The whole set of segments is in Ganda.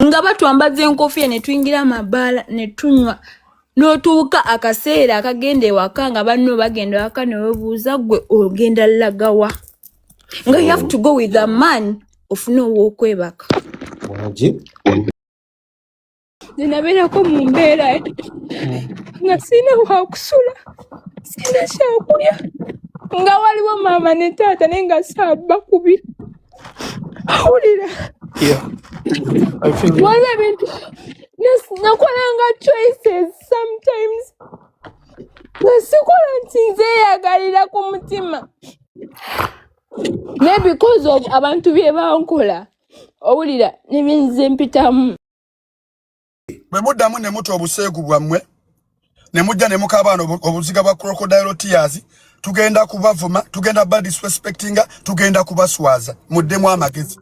nga batwambaza enkoofiira ne tuyingira amabaala ne tunywa n'otuuka akaseera akagenda ewaka nga banno bagenda waka ne weebuuza gwe ogenda lagawa nga you have to go with a man ofune ow'okwebaka. Ninabeerako mu mbeera nga sina wakusula sina kyakulya nga waliwo maama ne taata naye nga saabakubira. Awulira waliwo ebintu nakolanga choices sometimes nga sikola nti nzeeyagalira ku mutima naye because of abantu bye bankola owulira nebyenze mpitamu. Bwe muddamu ne muta obuseegu bwammwe ne mujja ne mukabaana obuziga bwa crocodile tears tugenda kubavuma tugenda bad disrespectinga tugenda kubaswaza muddemu amagezi.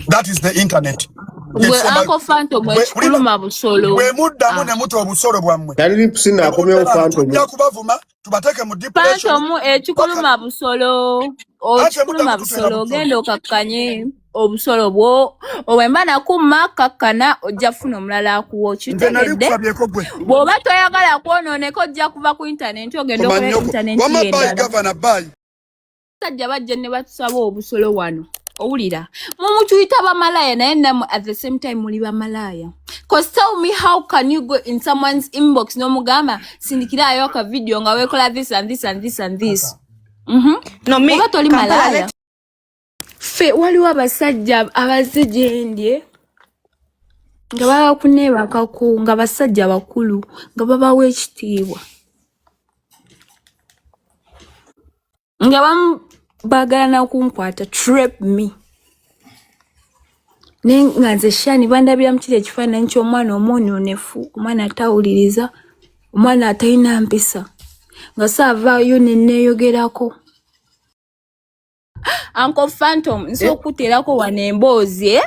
That is the internet. Gwe ako Phantom ekikuluma busolo. Bwe muddamu ne muta obusolo bwammwe. Yali kusina akomyewo Phantom. Tujja kubavuma tubateke mu depression. Phantom ekikuluma busolo. Okikuluma busolo genda okakkanye obusolo bwo obwemba nakuma kakkana ojja funa omulala akuwa okitegedde. Bw'oba toyagala kwonooneka ojja kuva ku internet ogenda okola internet yendala. Abasajja bajja ne batusaba obusolo wano. Owulira mumutuyita bamalaya naye nammwe at the same time muli bamalaya. Cause tell me how can you go in someone's inbox n'omugamba sindikirayo aka video nga weekola this and this and this and this. No me toli malaya. Fe waliwo abasajja abazze gyendye nga baba kuneebakako nga basajja bakulu nga babawa ekitiibwa nga bamu baagala nakunkwata trap me naye nga nze Shani bandabira mu kiri ekifaananyi ky'omwana omwonoonefu omwana atawuliriza omwana atalina mpisa nga saavaayo ne neeyogerako. Uncle Phantom nso okuteerako wano emboozi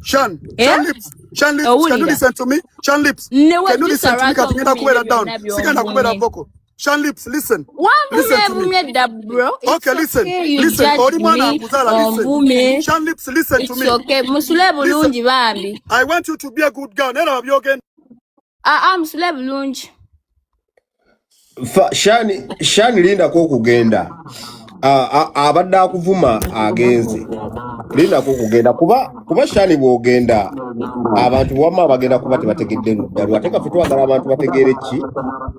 Shan lips, can you listen to me? Shan lips, can you listen to me? Katingenda kubeera down. Sigenda kubeera vocal. Shan lips, listen. Listen to me. Bro. Okay, listen. Listen. Oli mwana akuzala, listen. Shan lips, listen to me. It's okay. Musule bulungi bambi. I want you to be a good girl. Nera wabyogen. Musule bulungi. Shani linda ko kugenda. Abadde akuvuma agenze. Linda ko kugenda kuba Shani bwogenda abantu wama bagenda kuba tebategedde luddalu ate ka twagala abantu bategere ki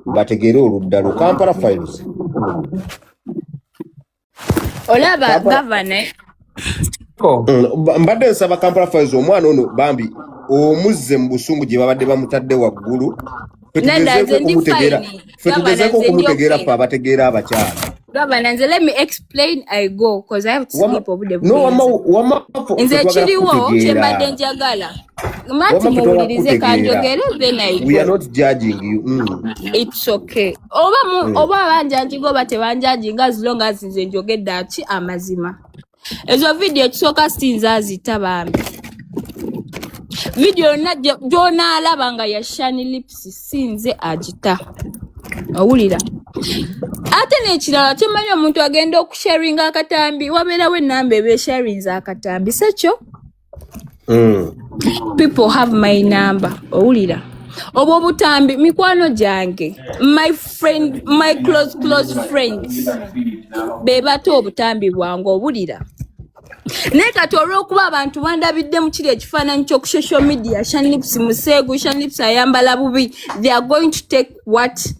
bategere oluddalu Kampala files. Olaba governor mbadde nsaba Kampala files omwana ono bambi omuzze mu busungu gye babadde bamutadde waggulu fetugezeeko okumutegeera fe abategeera abakyala. Governor, let me explain. I go because I have to sleep over the day. In the chiriwo, chembade njagala. Mati muwulirize kanjogere, then I go. We are not judging you. It's okay. Oba banjanjiga oba tebanjanjiga as long as nze njogedde ati amazima. Ezo video kisooka sinza azita bambi. Video jona alaba nga ya Shani lips sinze agita. Owulira. Ate n'ekirala temanyi omuntu agenda okusharinga akatambi wabeerawo ennamba ebesharinza akatambi sekyo. People have my number. Owulira. Obwo obutambi mikwano gyange my close friends bebato obutambi bwange owulira. Naye kati olw'okuba abantu bandabidde mu kiri ekifaananyi ky'oku social media Shani lips museegu Shani lips ayambala bubi they are going to take what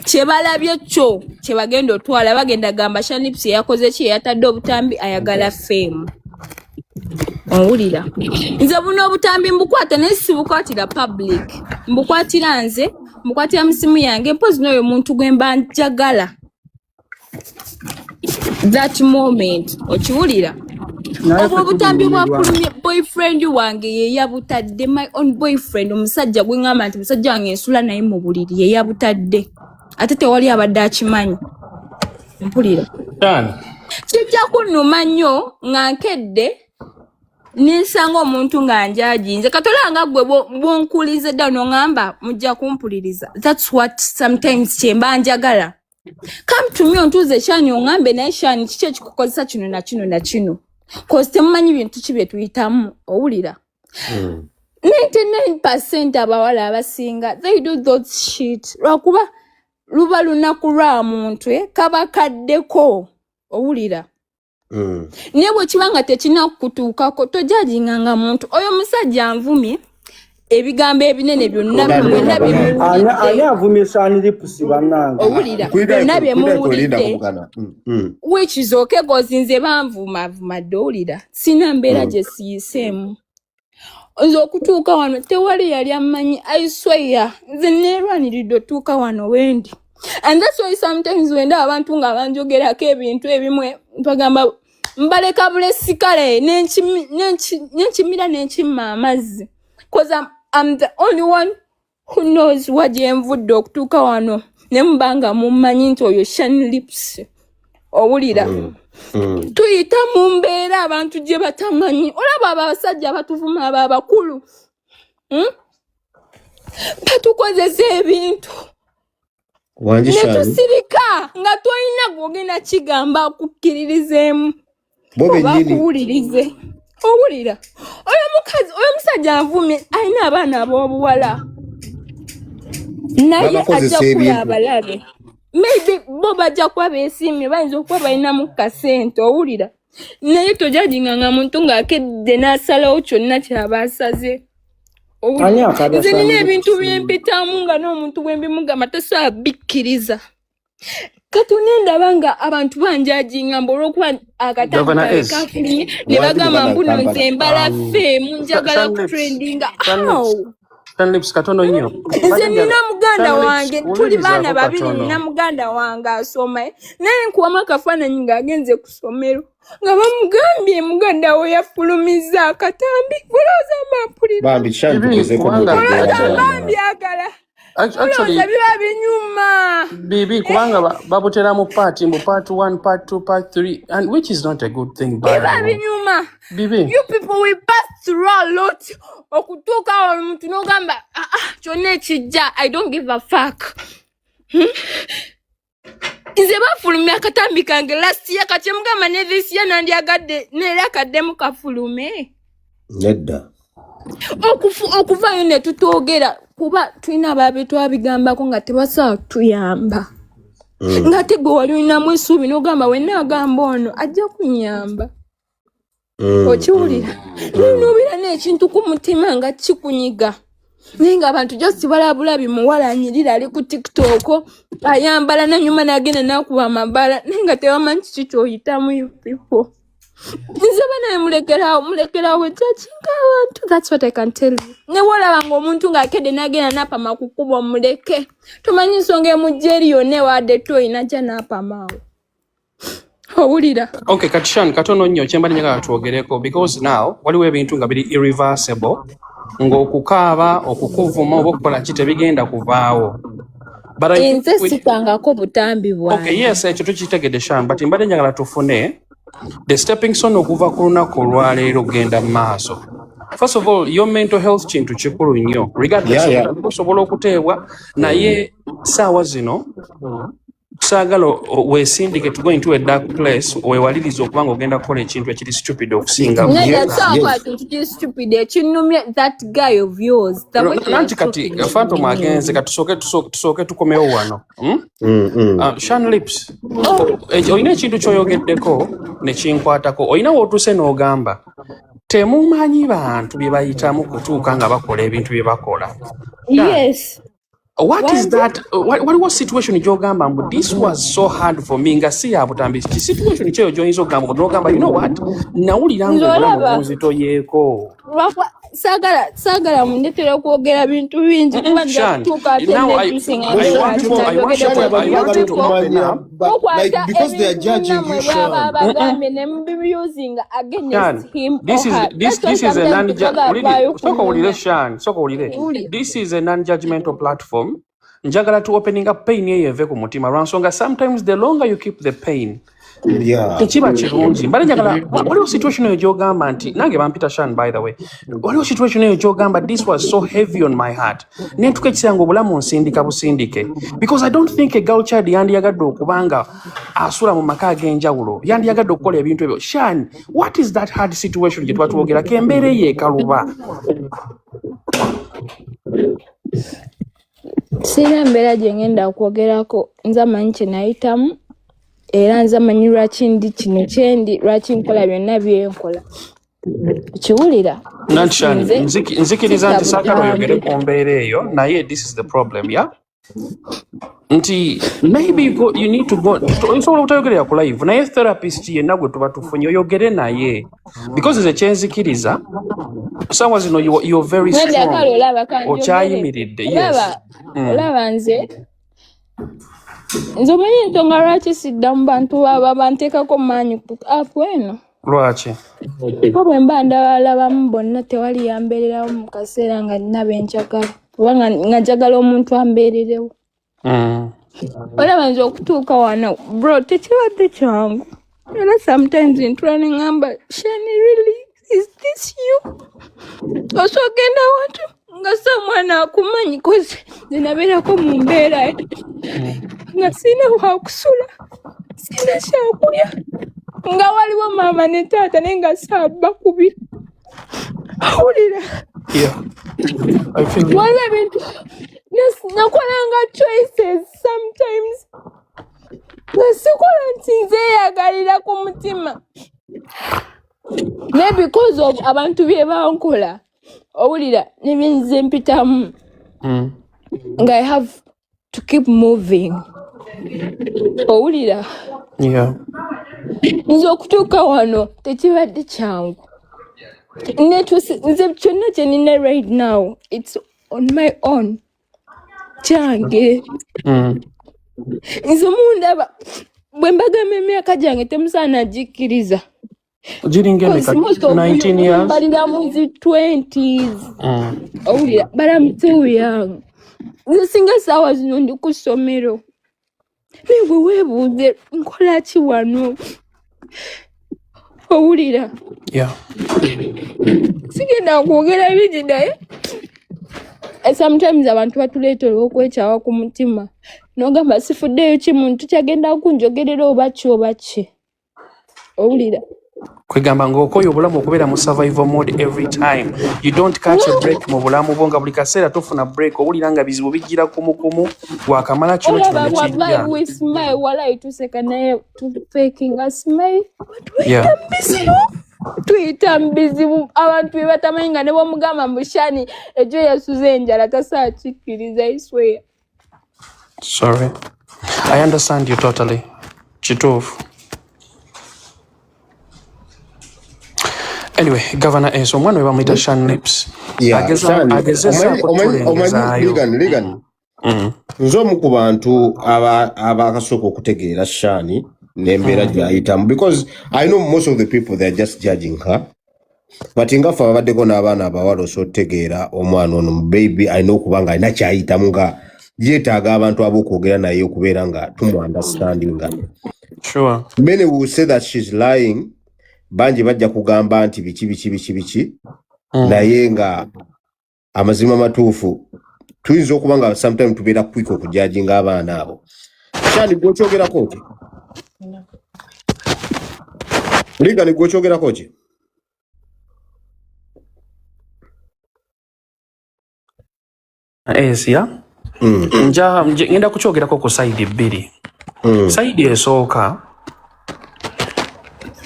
kyebalabye kyo kyebagenda otwala bagenda gamba Shani lips yakoze ki yatadde obutambi ayagala fame. Owulira nze buno obutambi mbukwata naye sibukwatira public mbukwatira nze mbukwatira mu simu yange mpozi n'oyo muntu gwe mba njagala that moment okiwulira. Obwo obutambi bwa boyfriend wange ye yabutadde my own boyfriend omusajja gwe ngamba nti musajja wange ensula naye mu buliri ye yabutadde ate tewali abadde akimanyi mpulira kijja kunnuma nnyo nga nkedde ninsanga omuntu nga njajinze katolanga gwe bwonkulize dda n'ongamba mujja kumpuliriza. That's what sometimes kyemba njagala. Come to me ontuze Shani ongambe naye Shani kiki ekikukozesa kino na kino na kino cause temumanyi bintu ki bye tuyitamu owulira. 99% abawala abasinga they do those shit lwakuba luba lunaku lwa muntu kaba kaddeko owulira naye bwe kibanga tekina kutuukako tojajinganga muntu oyo musajja anvumye ebigambo ebinene byonna byonna ani avumye Shani lips bannange owulira byonna byemuwulidde which is okay gozinze banvuma vumadde owulira sina mbeera gye siyiseemu nze okutuuka wano tewali yali amanyi I swear nze neerwaniridde otuuka wano wendi and that's why sometimes wenda abantu nga banjogerako ebintu ebimwe bagamba mbaleka bulesikale nenkimira nenkimma amazzi because I'm the only one who knows what Gyenvudde okutuuka wano nemubanga mumanyi nti oyo Shani lips owulira tuyita mu mbeera abantu gye batamanyi olaba abasajja abatuvuma abo abakulu batukozesa ebintu netusirika nga tolina gwogenda kigamba akukkiririzeemu oba kuwulirize owulira oyo musajja anvumye alina abaana ab'obuwala naye ajja kula abalabe maybe bo bajja kuba beesiimye bayinza okuba balinamu kasente owulira naye tojajinganga muntu ng'akedde n'asalawo kyonna kyaba asaze nze nina ebintu byempitamu nga n'omuntu bwembimugamba tasobola bikkiriza katune ndaba nga abantu banjajinga olw'okuba akatambula kafulumye ne bagamba mbuno nze mbala ffeemu njagala kutrendinga Lips katono nnyo. Nze nina muganda wange tuli baana babiri nina muganda wange asoma naye nkuwamu akafaananyi ng'agenze ku ssomero nga bamugambye muganda we yafulumiza akatambi olowooza mbampulira Actually, biba binyuma Bibi, kubanga babutera mu part 1, part 2, part 3, and which is not a good thing. Biba binyuma. Bibi. You people will pass through a lot. Okutuuka omuntu n'ogamba kyonna ekijja I don't give a fuck. Nze bafulumya akatambi kange last year kati mugamba ne this year nandyagadde neera kaddemu kafulume. Nedda. Okuvayo ne tutwogera kuba tulina ababe twabigambako nga tebasobola tuyamba. Ng'ate gwe wali olinamu essuubi n'ogamba wenna agamba ono ajja kunyamba. Okiwulira n'obeera n'ekintu ku mutima nga kikunyiga naye ng'abantu just balabula bimuwalanyirira ali ku TikTok ayambala nanyuma n'agenda n'akuba amabala naye nga tebamanyi kiki kyoyitamu you people. Nze banaye mulekerawo judginga abantu. That's what I can tell you. Ne wolaba ng'omuntu ng'akedde n'agenda n'apama kukuba omuleke tomanyi nsonga emujja eri yonna ewadde toyina gya n'apamaawo. Owulira. Okay, Katishan, katono nnyo kyemba njagala twogereko because now waliwo ebintu nga biri irreversible ng'okukaaba okukuvuma oba okukola ki tebigenda kuvaawo. Nze sikangako butambi bwange. Okay, yes, ekyo tukitegedde Shan, but mbadde njagala tufune the stepping stone okuva ku lunaku olwaleero genda mu maaso. First of all, your mental health kintu kikulu nnyo regardless osobola okuteebwa naye saawa zino saagala weesindike to go into a dark place weewaliriza okubanga ogenda kukola ekintu ekiri stupid okusinga nanti kati Phantom agenze katusooke tukomewo wano. Shani Lips, olina ekintu kyoyogeddeko ne kinkwatako olina wootuuse n'ogamba temumanyi bantu bye bayitamu kutuuka nga bakola ebintu bye bakola. Yes. What is that? What was situation gyogamba mbu this was so hard for me nga si yabutambi ki situation kyeyo gy'oyinza okugamba n'ogamba you know what nawulira ng'obulamu bunzitoyeeko. Sagala mundetera okwogera bintu bingi kuba njatuuka because they are judging you, This is a non-judgmental platform. njagala to opening up pain ye yeve ku mutima lwansonga sometimes the longer you keep the pain tekiba kirungi mbale njagala waliwo situation eyo gyogamba nti nange bampita Shan by the way waliwo situation eyo gyogamba this was so heavy on my heart nentuka ekisanga obulamu nsindika busindike because I don't think a girl child yandiyagadde okubanga asula mu maka ag'enjawulo yandiyagadde okukola ebintu ebyo Shan what is that hard situation gye tuba tuwogerako embeera eyo ekaluba sina mbeera gye ngenda okwogerako nze amanyi kye nayitamu era nze amanyi lwaki ndi kino kyendi lwaki nkola byonna byenkola kiwulira nanti Shan nzikiriza nti saagala oyogere ku mbeera eyo naye this is the problem yeah nti maybe you need to go osobola obutayogerera ku live naye therapist yenna gwe tuba tufunye oyogere naye because nze kyenzikiriza saawa zino you're very strong okyayimiridde yes olaba nze omanyi ensonga lwaki sidda mu bantu baba banteekako maanyi ku afu eno lwaki kuba bwe mba ndabalabamu bonna tewali yambeererawo mu kaseera nga nina benjagala oba nga njagala omuntu ambeererewo olaba nze okutuuka wano bro tekibadde kyangu era sometimes ntula ne ngamba Shani really is this you osogenda watu nga samwana akumanyi kozi zinabeerako mu mbeera nga sina wakusula sina kyakulya nga waliwo maama ne taata naye nga saaba kubiri awulira waliwo ebintu nakolanga choices sometimes nga sikola nti nzeeyagalira ku mutima naye because of abantu bye bankola owulira nebyenze mpitamu nga I have to keep moving owulira nze okutuuka wano tekibadde kyangu nze kyonna kye nina right now it's on my own kyange nze mundaba bwe mbagamba emyaka gyange temusaana gikkiriza giringa 19 years balira mu zi 20s owulira but I'm too young nze singa saawa zino ndi ku ssomero naye bwe weebuuze nkola ki wano owulira sigenda kwogera bingi naye sometimes abantu batuleetera okwekyawa ku mutima n'ogamba sifuddeyo kimuntu kyagenda kunjogerera oba ki owulira kwegamba ng'okoye obulamu okubeera mu survival mode every time you don't catch a break mu bulamu bwo nga buli kaseera tofuna break owulira nga bizibu bijjira kumukumu wakamala kino kijja walayi tuseka naye tufakinga smile tuyita mu bizibu abantu bye batamanyi nga ne bwomugamba mu Shani ejo yasuze enjala tasaakikkiriza I swear. Sorry, I understand you totally. Kituufu. Anyway, Governor Enso, omwana we bamuyita Shan Lips. Ligan. Nze omu ku bantu abakasooka okutegeera Shani n'embeera gy'ayitamu because I know most of the people they are just judging her. But ngafa babaddeko n'abaana abawala osotegeera omwana ono baby I know kubanga alina kyayitamu nga yeetaaga abantu ab'okwogera naye okubeera nga tumu understanding. Sure. Many will say that she's lying. Banji bajja kugamba nti biki naye nga amazima matuufu tuyinza okuba nga sometimes tubeera quick okujajinga abaana abo. Shani gw'okyogerako ki? Liga ni gw'okyogerako ki? Esia ngenda kukyogerako ku side bbiri. Side esooka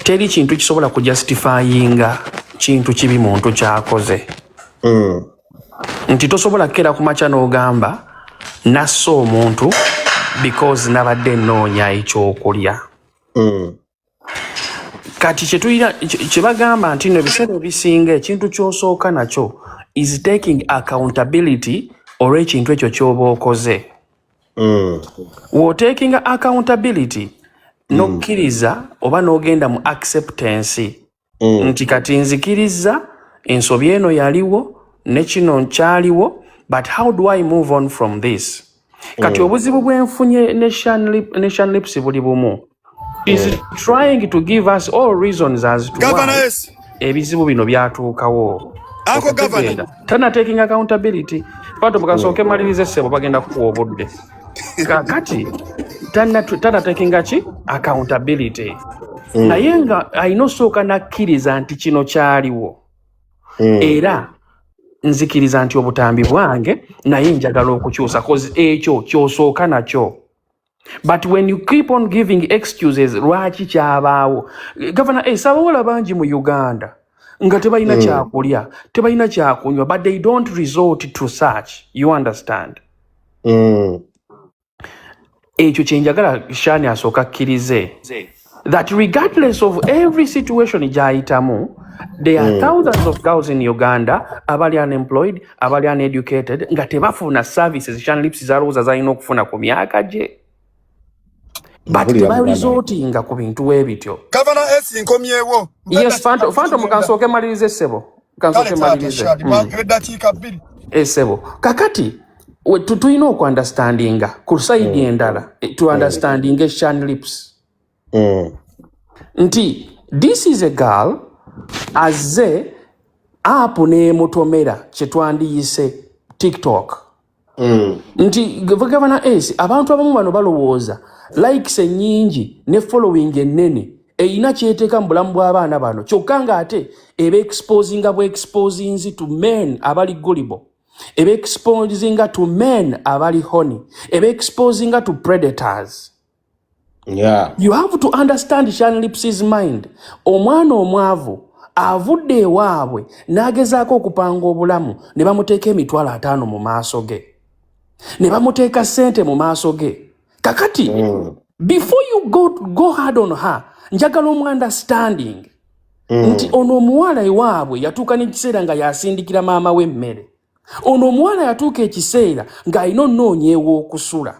teri kintu kisobola kujustifyinga kintu kibi muntu kyakoze. Nti tosobola kera ku macha n'ogamba nasso omuntu because nabadde nnoonya ekyokulya. Kati kye bagamba nti no biseera ebisinga ekintu ky'osooka nakyo is taking accountability olw'ekintu ekyo ky'oba okoze. Taking accountability nokkiriza oba n'ogenda mu acceptance nti kati nzikiriza ensobi eno yaliwo ne kino nkyaliwo but how do I move on from this? Kati obuzibu bwenfunye Nation Lips buli bumu. Is trying to give us all reasons as to why ebizibu bino byatuukawo. Uncle Governor. Tana taking accountability. Pato mukasoke malirize sebo bagenda kuwa obudde. Kati tana taking accountability. Naye nga ayina osooka nakkiriza nti kino kyaliwo. Era nzikiriza nti obutambi bwange naye njagala okukyusa cause ekyo kyosooka nakyo. But when you keep on giving excuses lwaki kyabaawo. Governor sabawola bangi mu Uganda nga tebalina kyakulya tebalina kyakunywa but they don't resort to such. You understand? Ekyo kyenjagala Shani asooka akkirize that regardless of every situation gyayitamu, there are thousands of girls in Uganda abali unemployed, abali uneducated nga tebafuna services Shani Lips zalowooza zalina okufuna ku myaka gye. But tebayo resorting ku bintu ebityo. Governor S nkomyewo. Yes, Fanto mukansooke malirize sebo. Mukansooke malirize. Sebo. Kakati tulina oku-understandinga ku side endala to understanding Shani Lips. Nti this is a girl azze apu neemutomera kyetwandiyise TikTok. Nti Governor S abantu abamu bano balowooza likes ennyingi ne following ennene eyina kyeteeka mu bulamu bw'abaana bano kyokka ng'ate eba exposinga to men abali gullible, eba exposinga to men abali honey, eba exposinga to predators. Yeah. You have to understand Shani Lips' mind. Omwana omwavu avudde ewaabwe n'agezaako okupanga obulamu ne bamuteeka emitwalo 5 mu maaso ge. Ne bamuteeka ssente mu maaso ge. Kakati, before you go hard on her, njagala understanding. Nti ono omuwala ewaabwe yatuuka n'ekiseera nga yasindikira maama we emmere. Ono omuwala yatuuka ekiseera ng'alina onnoonya ew'okusula.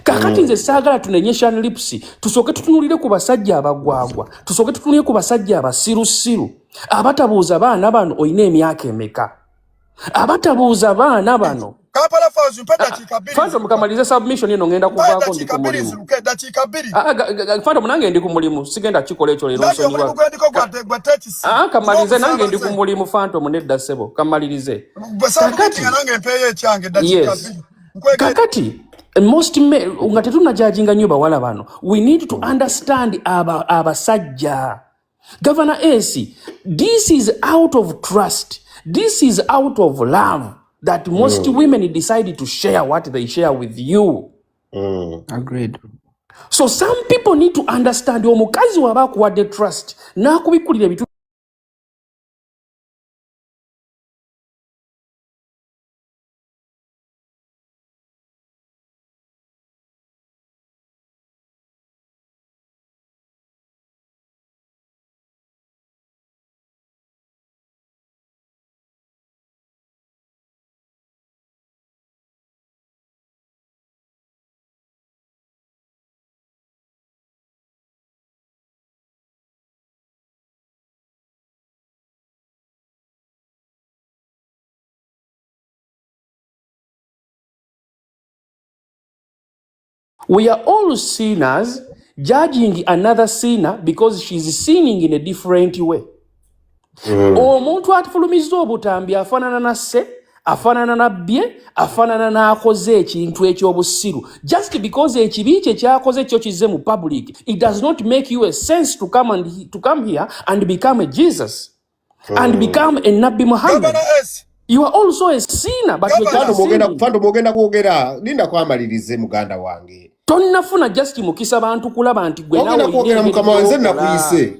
Kakati nze saagala tunenye Shani Lips tusooke tutunulire ku basajja abagwagwa, tusooke tutunulire ku basajja abasirusiru abatabuuza baana bano oyina emyaka emeka, abatabuuza baana bano. Fanto mukamalize submission eno ngenda kuvaako ndi ku mulimu. Fanto munange ndi ku mulimu sigenda kikola ekyo leero nsonyiwa. Kamalize nange ndi ku mulimu Fanto munedda ssebo kamalirize. Yes. Kakati most nga tetunajajinga nnyo bawala bano, we need to understand abasajja. Governor S, this is out of trust, this is out of love that most women decided to share what they share with you. Agreed. So some people need to understand omukazi waba akuwadde trust n'akubikulira ebitu we are all sinners judging another sinner because she's sinning in a different way. Omuntu atufulumiza obutambi afaanana na sse, afaanana na bbye, afaanana n'akoze ekintu ekyobusiru. Just because ekibi kye kyakoze kyo kizze mu public, it does not make you a sense to come here and become a Jesus and become a Nabi Muhammad. You are also a sinner, but you are sinning. Fanto mogenda kwogera linda kwamalirize muganda wange. Tonnafuna just mukisa bantu kulaba nti gwe nawe kwogera mukama wanze nakuyise.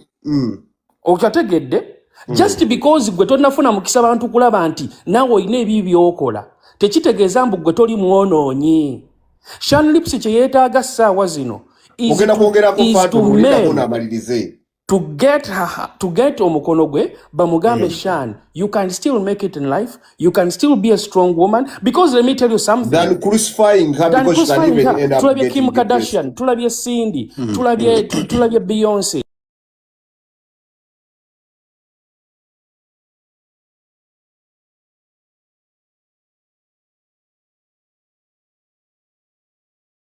Okyategedde? Just because gwe tonnafuna mukisa bantu kulaba nti nawe oyina ebibi by'okola tekitegeeza mbu gwe toli mwonoonyi. Shani Lips kye yeetaaga ssaawa zino is to get omukono gwe bamugambe Shani, you can still make it in life, you can still be a strong woman, because let me tell you something. Than crucifying her because she can even end up tulabye Kim Kardashian, tulabye Cindy, tulabye Beyonce.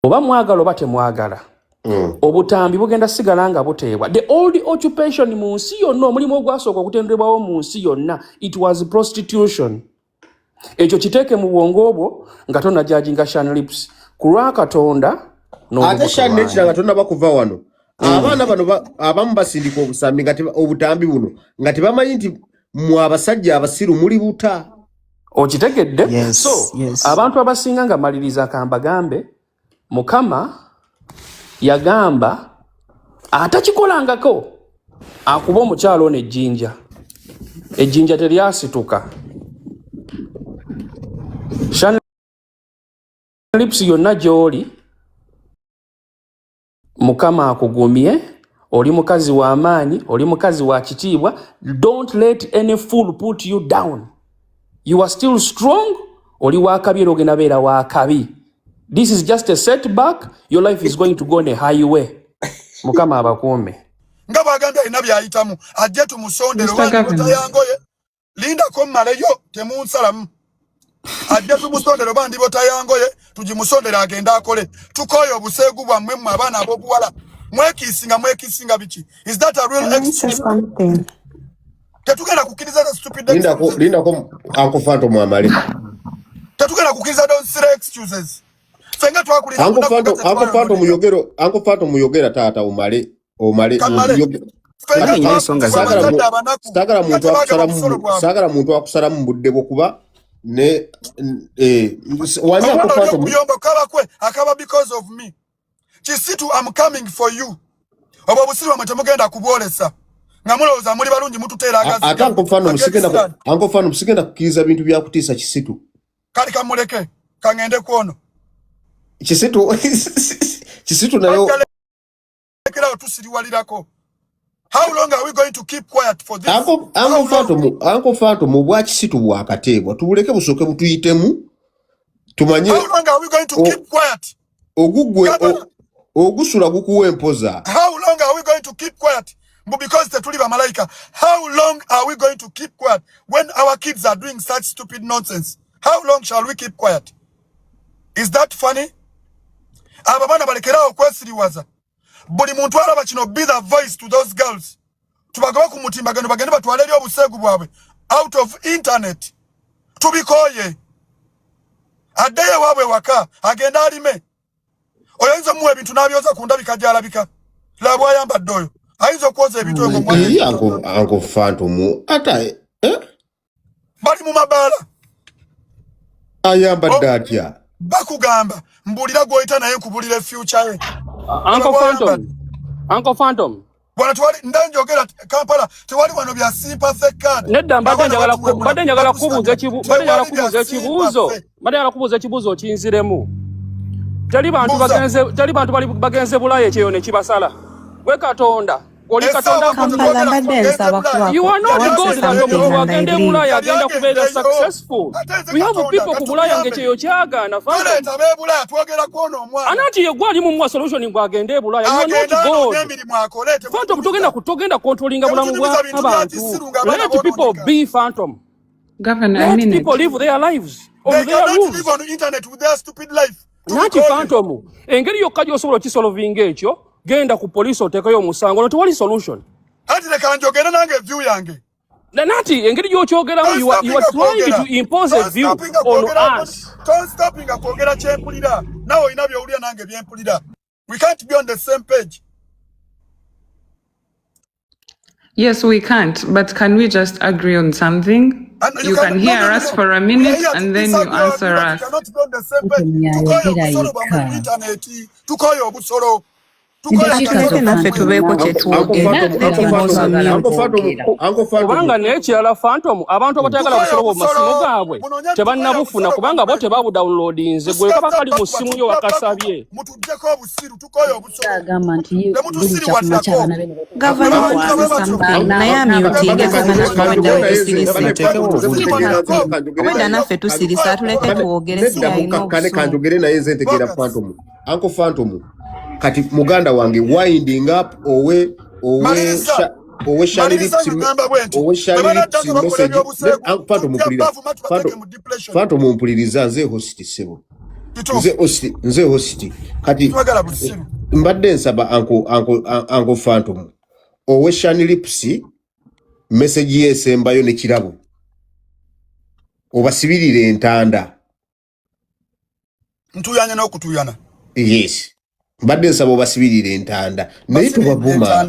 oba mwagala oba temwagala obutambi bugenda sigala nga buteebwa. The old occupation mu nsi yonna, omulimu ogwasooka okutendebwawo mu nsi yonna, it was prostitution. Ekyo kiteeke mu bwongo obwo nga tonajajinga Shani Lips ku lwa Katonda ate Shani nekiranga tonna bakuva wano abaana bano abamu basindika obusambi nga obutambi buno nga tebamanyi nti mu abasajja abasiru muli buta. Okitegedde? So abantu abasinga nga maliriza kambagambe Mukama yagamba atakikolangako akuba omukyalo ono ejjinja teryasituka. Shani Lips yonna gy'oli Mukama akugumye, oli mukazi wa amaanyi, oli mukazi wa kitiibwa. Don't let any fool put you down. You are still strong. Oli wakabi era ogenda beera wakabi. This is just a setback. Your life is going to go on a highway. Mukama abakuume. Nga bagambye alina byayitamu ajje tumusondero tayangoye linda ko mmaleyo temunsalamu ajje tumusondero bandi botayangoye tujimusondera agenda akole tukoyo obuseegu bwammwe mu abaana abobuwala mwekisinga biki. Is that a real excuse? Tetugenda kukiriza the stupid excuses. Linda ko Uncle Phantom amali. Tetugenda kukiriza those silly excuses. Fenga twakulira Uncle Phantom muyogera taata umale sagala muntu akusala mu budde bokuba ne wanya Uncle Phantom kwe akaba because of me. Kisitu, I'm coming for you. Obo busiru mwetemugenda kubwolesa. Ngamuloza muri balungi mututera agazi. Ata Uncle Phantom sikenda kukiriza bintu bya kutisa Kisitu. Kali kamuleke kangende kuono. Kisitu nayo lekera tusiriwalirako. How long are we going to keep quiet for this? Uncle Phantom bwa Kisitu bwakatebwa tubuleke busoke butuyitemu tumanye. How long are we going to keep quiet? Ogugwe ogusula gukuwa empoza. How long are we going to keep quiet? But because the tuliba malaika, how long are we going to keep quiet when our kids are doing such stupid nonsense? How long shall we keep quiet? Is that funny? Ababana balekera okwesiriwaza. Buli muntu alaba kino be the voice to those girls. Tubagawa ku mutimbagano bagende batwaleli obuseegu bwabwe out of internet. Tubikoye. Adeye wabwe waka agenda alime. Oyinza muwe bintu nabyoza kundabika jalabika. Labo ayamba doyo. Aizo koze ebintu ngo mwe. Uncle Phantom ata bali mu mabala. Ayamba datya. Bakugamba mbulira goita naye kubulira future ye. Uncle Phantom. Bwana twali ndanjogera Kampala tewali wano bya sympathy card. Nedda mbadde njagala kubuuza ekibuuzo kinziremu. Tali bantu bagenze Bulaaya ekyo ne kibasala. Gwe Katonda. Oli Katonda Kampala mbadde nsaba kuba. You are not God that omuntu agende Bulaaya agenda kubeera successful. We have people ku Bulaaya ngekyeyo kyagaana. Baleta be Bulaaya twogera kwono omwana. Anati ye gwali mu solution ngwagende Bulaaya. You are not God. Phantom togenda controlling bulamu bw'abantu. Let people be Phantom. Governor, let people live their lives. They cannot live on the internet with their stupid life. Nati Phantom, engeri yokka gy'osobola kisolvinga ekyo, genda ku police oteekayo omusango, tewali solution. Ati leka njogera nange view yange. Nati engeri gy'okyogeramu you are trying to impose a view on us. Don't stopping akwogera kyempulira. Nawe olina byowulira nange byempulira. We can't be on the same page. Yes, we can't, but can we just agree on something? You can hear us for a minute and then you answer us. Kubanga n'ekirala Phantom abantu abatayagala busolo mu masimu gaabwe tebannabufuna kubanga bo tebabudownloadinze gwe kaba kali mu simu yo wakasabye. Uncle Phantom kati muganda wange winding up owe Shani Lips message Phantom mpuliriza nze host sebo Nze hosti. Kati mbadde nsaba Uncle Phantom. Owe Shani Lipsi message yesembayo ne kirabo. Obasibirire entanda. Ntuyanya n'okutuyana. Yes. Mbadde nsaba obasibirire entanda. Naye tubavuma.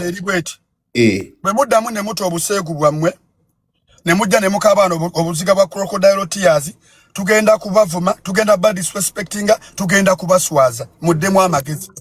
Bwe muddamu ne muto obuseegu bwammwe ne mujja ne mukabaana obuziga bwa crocodile tears tugenda kubavuma, tugenda bad disrespectinga, tugenda kubaswaza. Muddemu amagezi.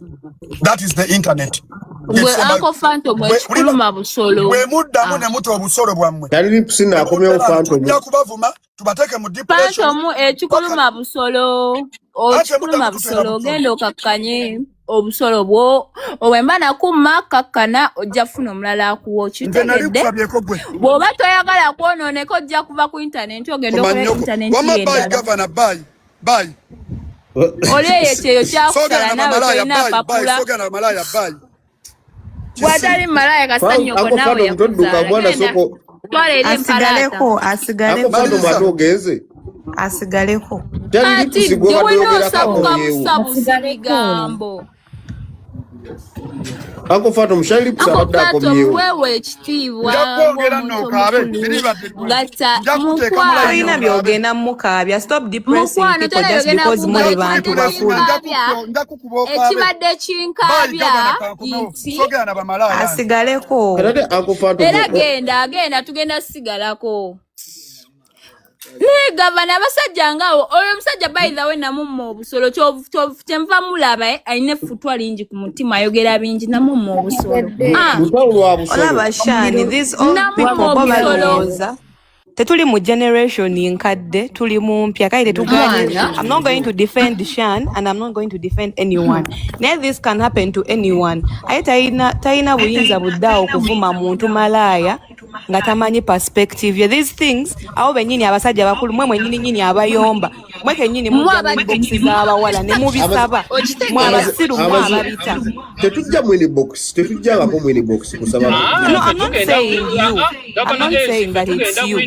That is the internet. Uncle Phantom kuluma busolo. Bwe muddamu ne muto obusolo bwammwe. Tali kusina akomeo Phantom. Tujja kubavuma, tubateke mu depression. Phantom ekikuluma busolo. Okuluma busolo genda okakkanye obusolo bwo obwemba nakuma kakkana ojja kufuna omulala akuwo kitegedde bw'oba toyagala kwonooneka ojja kuva ku internet ogenda okola internet yendala olyeyo ekyeyo kyakusala nawe tolina apapula bw'atali malaya kasanyoko nawe yakuzaala twala eri empalaata asigaleko ati gyewenoosabukabusabusa bigambo Uncle Phantom Shani kusabadde akomyewo. Wewe ekitiibwa Alina byogenda mukabya. Stop depressing people just because muli bantu bakulu. Ekibadde kinkabya asigaleko. Era genda tugenda sigalako. Ne gavana Abasajja ngawo oyo musajja by the way namumma obusolo kyenva mulaba ayine futwa lingi ku mutima ayogera bingi namumma obusolo olaba Shani these old people balowooza tetuli mu generation nkadde tuli mu mpya kale tetuganye. I'm not going to defend Shan and I'm not going to defend anyone. Now this can happen to anyone. Aye tayina buyinza buddawo kuvuma muntu malaya nga tamanyi perspective. These things awo benyini abasajja bakulu mwe nyini abayomba mwe kenyini mu box z'abawala ne mubisaba mwe abasiru mwe ababita tetujja mu box tetujja ko mu box kusaba. No, I'm not saying you. I'm not saying that it's you.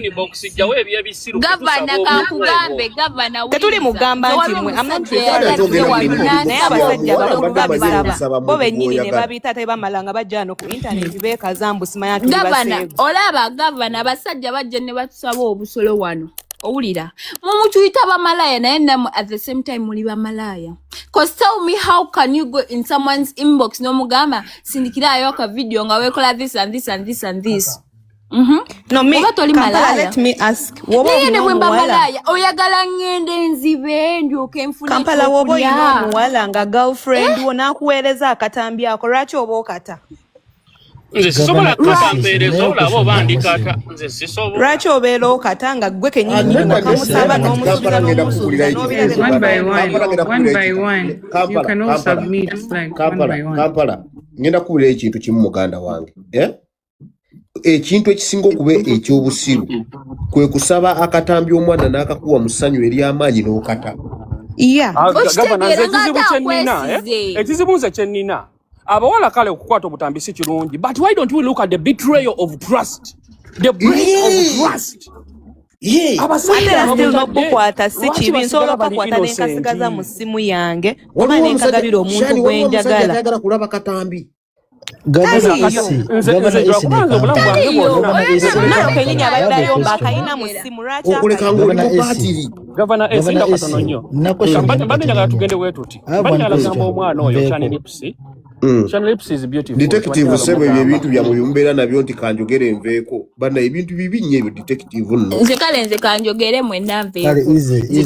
Gavana kakugambe gavana tetuli mugamba nti mwe I'm not naye abasajja bakulu bo benyini ne babita tebamalanga bajja no ku internet beekazambu simanya gavana olaba gavana abasajja bajja ne batusaba obusolo wano owulira mumutuyita bamalaya naye namu at the same time muli bamalaya cause tell me how can you go in someone's inbox nomugamba sindikirayo ka video nga wekola this and this and this and this no me Kampala, let me ask wobo malaya oyagala ngende nzibe ndyoke mfune Kampala wobo ino muwala nga girlfriend wona kuweleza akatambi ako lwaki oba okata nze sisobola kutampereza olabo bandikata nze sisobola lwaki obeera okata nga gwe kenyini mukamusaba n'omusuula one by one you can all submit like one by one Kampala ngenda kubira ekintu kimu muganda wange ekintu ekisinga okuba ekyobusiru kwe kusaba akatambi omwana n'akakuwa mu ssanyu ery'amaanyi n'okata. Ekizibu nze kye nnina abawala kale okukwata obutambi si kirungi but why don't we look at the betrayal of trust, the breach of trust. Abasajja still nokukwata si kibi nsobola kukwata n'enkasigaza mu ssimu yange oba n'enkagabira omuntu gwenjagala kulaba katambi. Gavana esinga katono nnyo mbadde njagala tugende wetuti mbadde njagala gamba omwana oyo Shani Lipsi. Shani Lipsi is beautiful. Detective sebo ebintu bya muyumbera nabyo nti kanjogere nveeko bana ebintu bibi nnyo ebyo detective nno nze kale nze kanjogere mwenda nveeko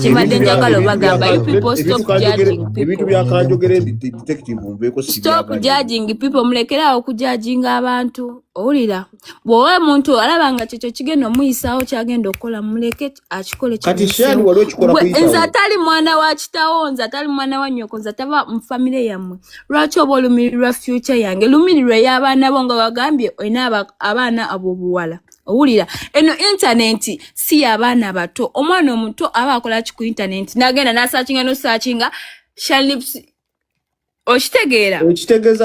kibadde njagala bagamba you people stop judging people ebintu bya kanjogere detective nveeko si stop judging people mulekerawo kujudginga abantu owulira bw'owa muntu alaba nga kyekyo kigenda omuyisaawo kyagenda okukola muleke akikole kati Shani waliwo kikola kuyitawo nze atali mwana wa kitawo nze atali mwana wa nnyoko nze atava mu famire yammwe lwaki oba olumirirwa future yange lumirirwa y'abaana bo nga bagambye olina abaana ab'obuwala owulira eno internet si y'abaana bato omwana omuto aba akola ki ku internet n'agenda n'asaakinga n'osaakinga Shani Lipsi okitegeera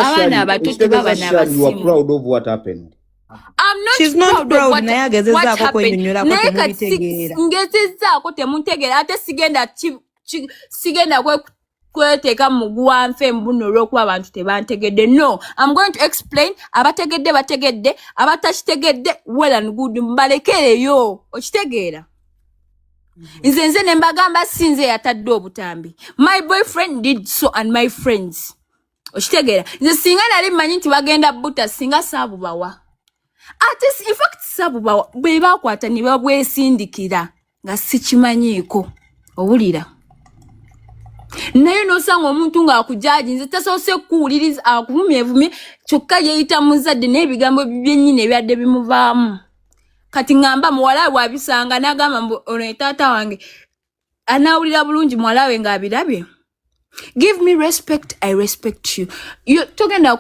abaana abato tebaba n'abasimu. You are proud of what happened. I'm not She's not proud naye what happened. Ngezezzaako temuntegeera ate sigenda sigenda kweteka muguwa nfe mbuno olw'okuba abantu tebantegedde. No, I'm going to explain. Abategedde bategedde, abatakitegedde well and good, mbalekereyo. Okitegeera? Nze ne mbagamba sinze yatadde obutambi. My boyfriend did so and my friends. Okitegeera? Nze singa nali mmanyi nti bagenda buta singa saabubawa. In fact saabubawa bwe bakwata ne babwesindikira nga sikimanyiiko. Owulira? Naye nosanga omuntu nga akujaji nze tasoose kuwuliriza akuvumye kyokka yeeyita muzadde n'ebigambo byennyini ebyadde bimuvaamu. Kati ngamba muwala we abisanga n'agamba mbu ono taata wange anaawulira bulungi muwala we ng'abirabye. Give me respect, I respect you. Togenda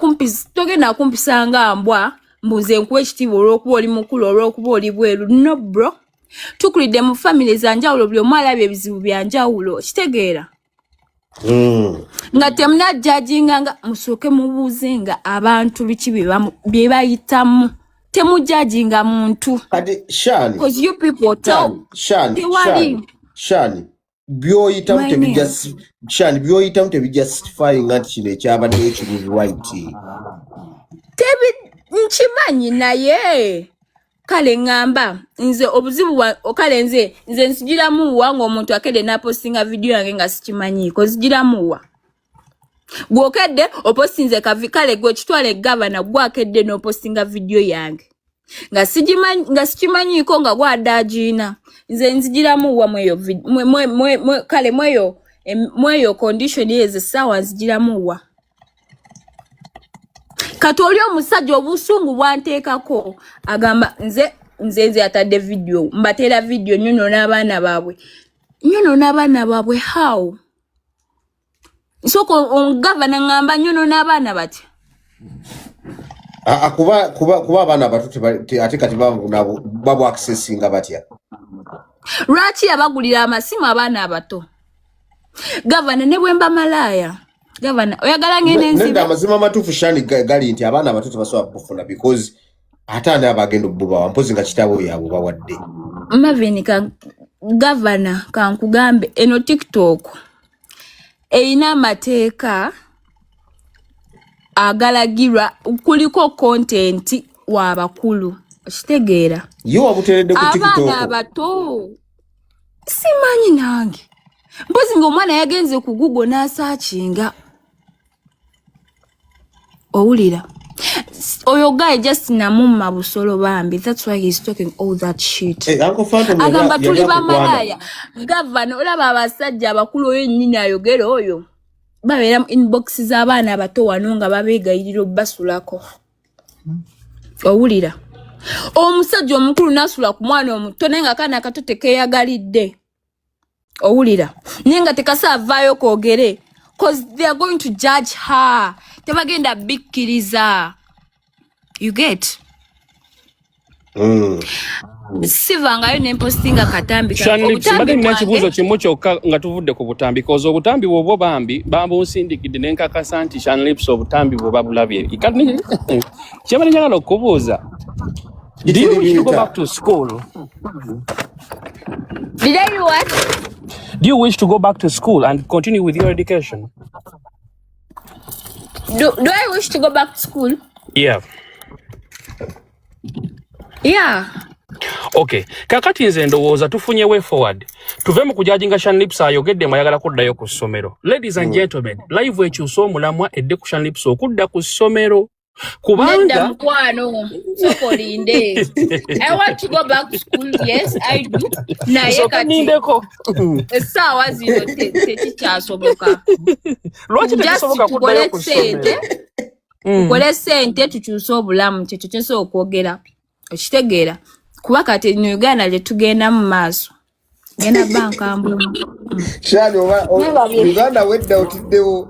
kumpisanga mbwa mbuze nkuwa ekitiibwa olw'okuba oli mukulu olw'okuba oli bweru. No bro. Tukulidde mu family za njawulo buli omu alabye ebizibu bya njawulo. Kitegeera? Nga temuna judginga nga musooke mubuuze nga abantu biki bye bayitamu. Temu judginga muntu. Kati Shani. Because you people talk. Shani. Byoyita tebijustifying nga kino ekyabadde ekiri right. Nkimanyi naye. Kale ngamba nze obuzibu kale nze nsijiramu wango omuntu akedde napostinga video yange nga sikimanyiiko zijiramu. Gwokedde opostinze kale gwe kitwale governor gwakedde n'opostinga video yange nga sikimanyiiko nga gwadagina. Nze nzijiramu wa kale mweyo condition yeze sawa nzijiramu wa. Kati oli omusajja obusungu bwanteekako agamba nze atadde video mbateera video nyono n'abaana baabwe how nsoko gavana ngamba nyono n'abaana bati kuba abaana bato ate kati babu accessinga batya lwaki abagulira amasimu abaana abato gavana ne bwemba malaya. Gavana oyagala ngene nziba nenda amazima matuufu Shani gali nti abaana abato tebasobola kufuna because ataana abagenda obbuba wampozi nga kitabo yabo bawadde. Mavini gavana kankugambe eno TikTok eyina amateeka agalagirwa kuliko content wa abakulu. Okitegeera? Yo wabuteredde ku TikTok. Abaana abato simanyi nange. Mpozi ng'omwana yagenze ku Google n'asaakinga. Owulira? Oyo guy just namumma busolo bambi. That's why he's talking all that shit. Agamba tuli bamalaya. Gavana olaba abasajja abakulu oyo nnyini ayogera oyo. Babeera mu inbox z'abaana abato wano nga babeegayirira obbasulako. Owulira? Omusajja omukulu nasula ku mwana omuto naye nga kaana akato tekeeyagalidde. Owulira? Naye nga tekasaavaayo koogere. Because they are going to judge her. Tebagenda bikkiriza. You get? Sivangayo nempostinga katambi. Shani, simbade nina kibuuzo kimu kyokka nga tuvudde ku butambi. Because obutambi bw'obwo bambusindikidde ne nkakasa nti Shani Lips obutambi bwe babulabye. Kyebale njagala okubuuza. Do you wish to go back to school? Did I do what? Do you wish to go back to school and continue with your education? Do I wish to go back to school? Yeah. Yeah. Okay. Kakati nze ndowooza tufunye way forward. Tuve mu kujajinga Shani Lips ayogedde mwayagala kuddayo ku ssomero. Ladies and gentlemen, live ekyusa omulamwa edde ku Shani Lips okudda ku ssomero. Kubanga Sokolinde. I want to go back to school. Yes, I do. Naye kati sawa zino tekikyasoboka. Lwaki tekisoboka kuddayo ku ssomero? Tukole ssente tukyuse obulamu kyekyo kyosobola okwogera. Okitegeera? Kuba kati mu Uganda gye tugenda mu maaso. Genda banka mbumu. Shani Uganda wedda otiddewo.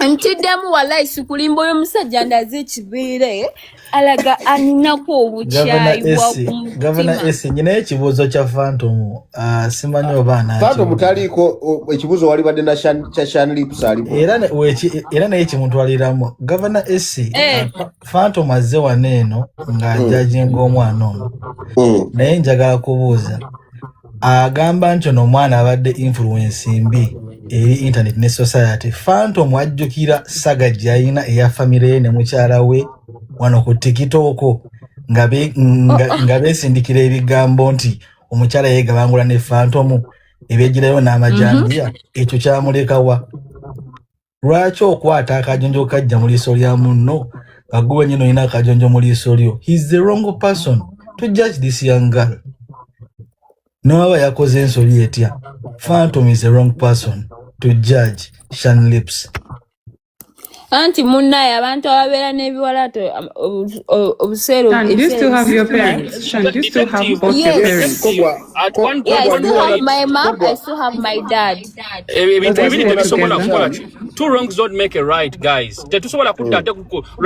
Ntiddemu wallahi sikulimba oyo musajja ndaze ekibeere alaga aninako obukyayi bwa kumutima. Governor S nyina ekibuuzo kya Phantom simanyi oba naakyo. Phantom taliiko ekibuuzo wali badde na Shani Lips alipo. Era naye kimutwaliramu. Governor S Phantom azze wano eno ng'ajajinga omwana ono. Naye njagala kubuuza. agamba nti ono omwana abadde influence mbi eri internet ne society. Phantom ajjukira saga gy'alina eya famire ye ne mukyala we wano ku TikTok nga beesindikira ebigambo nti omukyala yeegabangula ne Phantom ebyegirayo n'amajambiya. Ekyo kyamulekawa. Lwaki okwata akajonjo kajja mu liiso lya munno nga gwe nyine olina akajonjo mu liiso lyo? He's the wrong person to judge this young girl. Noaba yakoze ensoli etya. Phantom is the wrong person to judge Shani Lips. Anti munnaye abantu ababeera n'ebiwalato obuseero. Shan, do you still have your parents? Shan, do you still have both your parents? At one point, I still have my mom, I still have my dad. Two wrongs don't make a right, guys. Tetusobola kudda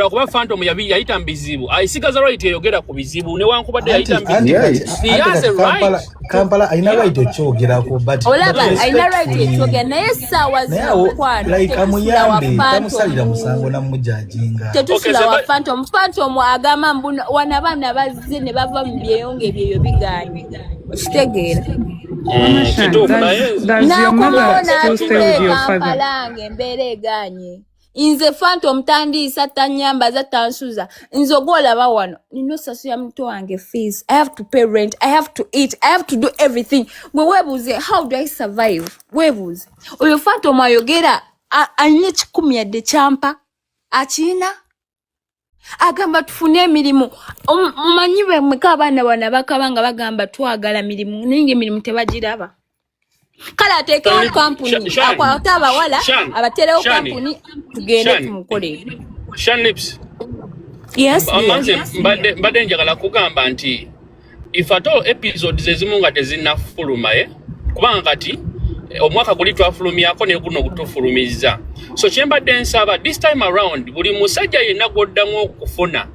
kuba Phantom yayita mbizibu. Ayisigaza right eyogera ku bizibu ne wankubadde yayita mbizibu. He has a right. Kampala ayina right okyogerako but olaba ayina right ekyogera naye essaawa z'omukwano amuyambe tamusalira musango namujajinga. Tetusula wa Phantom. Phantom agamba mbuno wana baana bazze ne bava mu byeyonge byeyo biganye. Kitegeera. Does your mother still stay with your father? Embeera eganye. Inze Phantom tandiisa tanyambaza tansuza. Nze ogwolaba wano nino sasula muto wange fees. I have to pay rent. I have to eat. I have to do everything. Gwe weebuuze, how do I survive? Weebuuze. Oyo Phantom ayogera alina ekikumi yadde kyampa. Akina agamba tufune emirimu. Omanyi bwe mweka abaana bana bakabanga bagamba twagala mirimu ninge emirimu tebagiraba. Kala ateekewo kampuni akwata abawala abaterewo kampuni tugende tumukole. Shani Lips. Yes. Mbadde njagala kugamba nti if at all episodes ezimu nga tezinnafuluma kubanga kati omwaka guli twafulumyako ne guno gutufulumiza. So kyembadde nsaba this time around buli musajja yenna gw'oddamu okufuna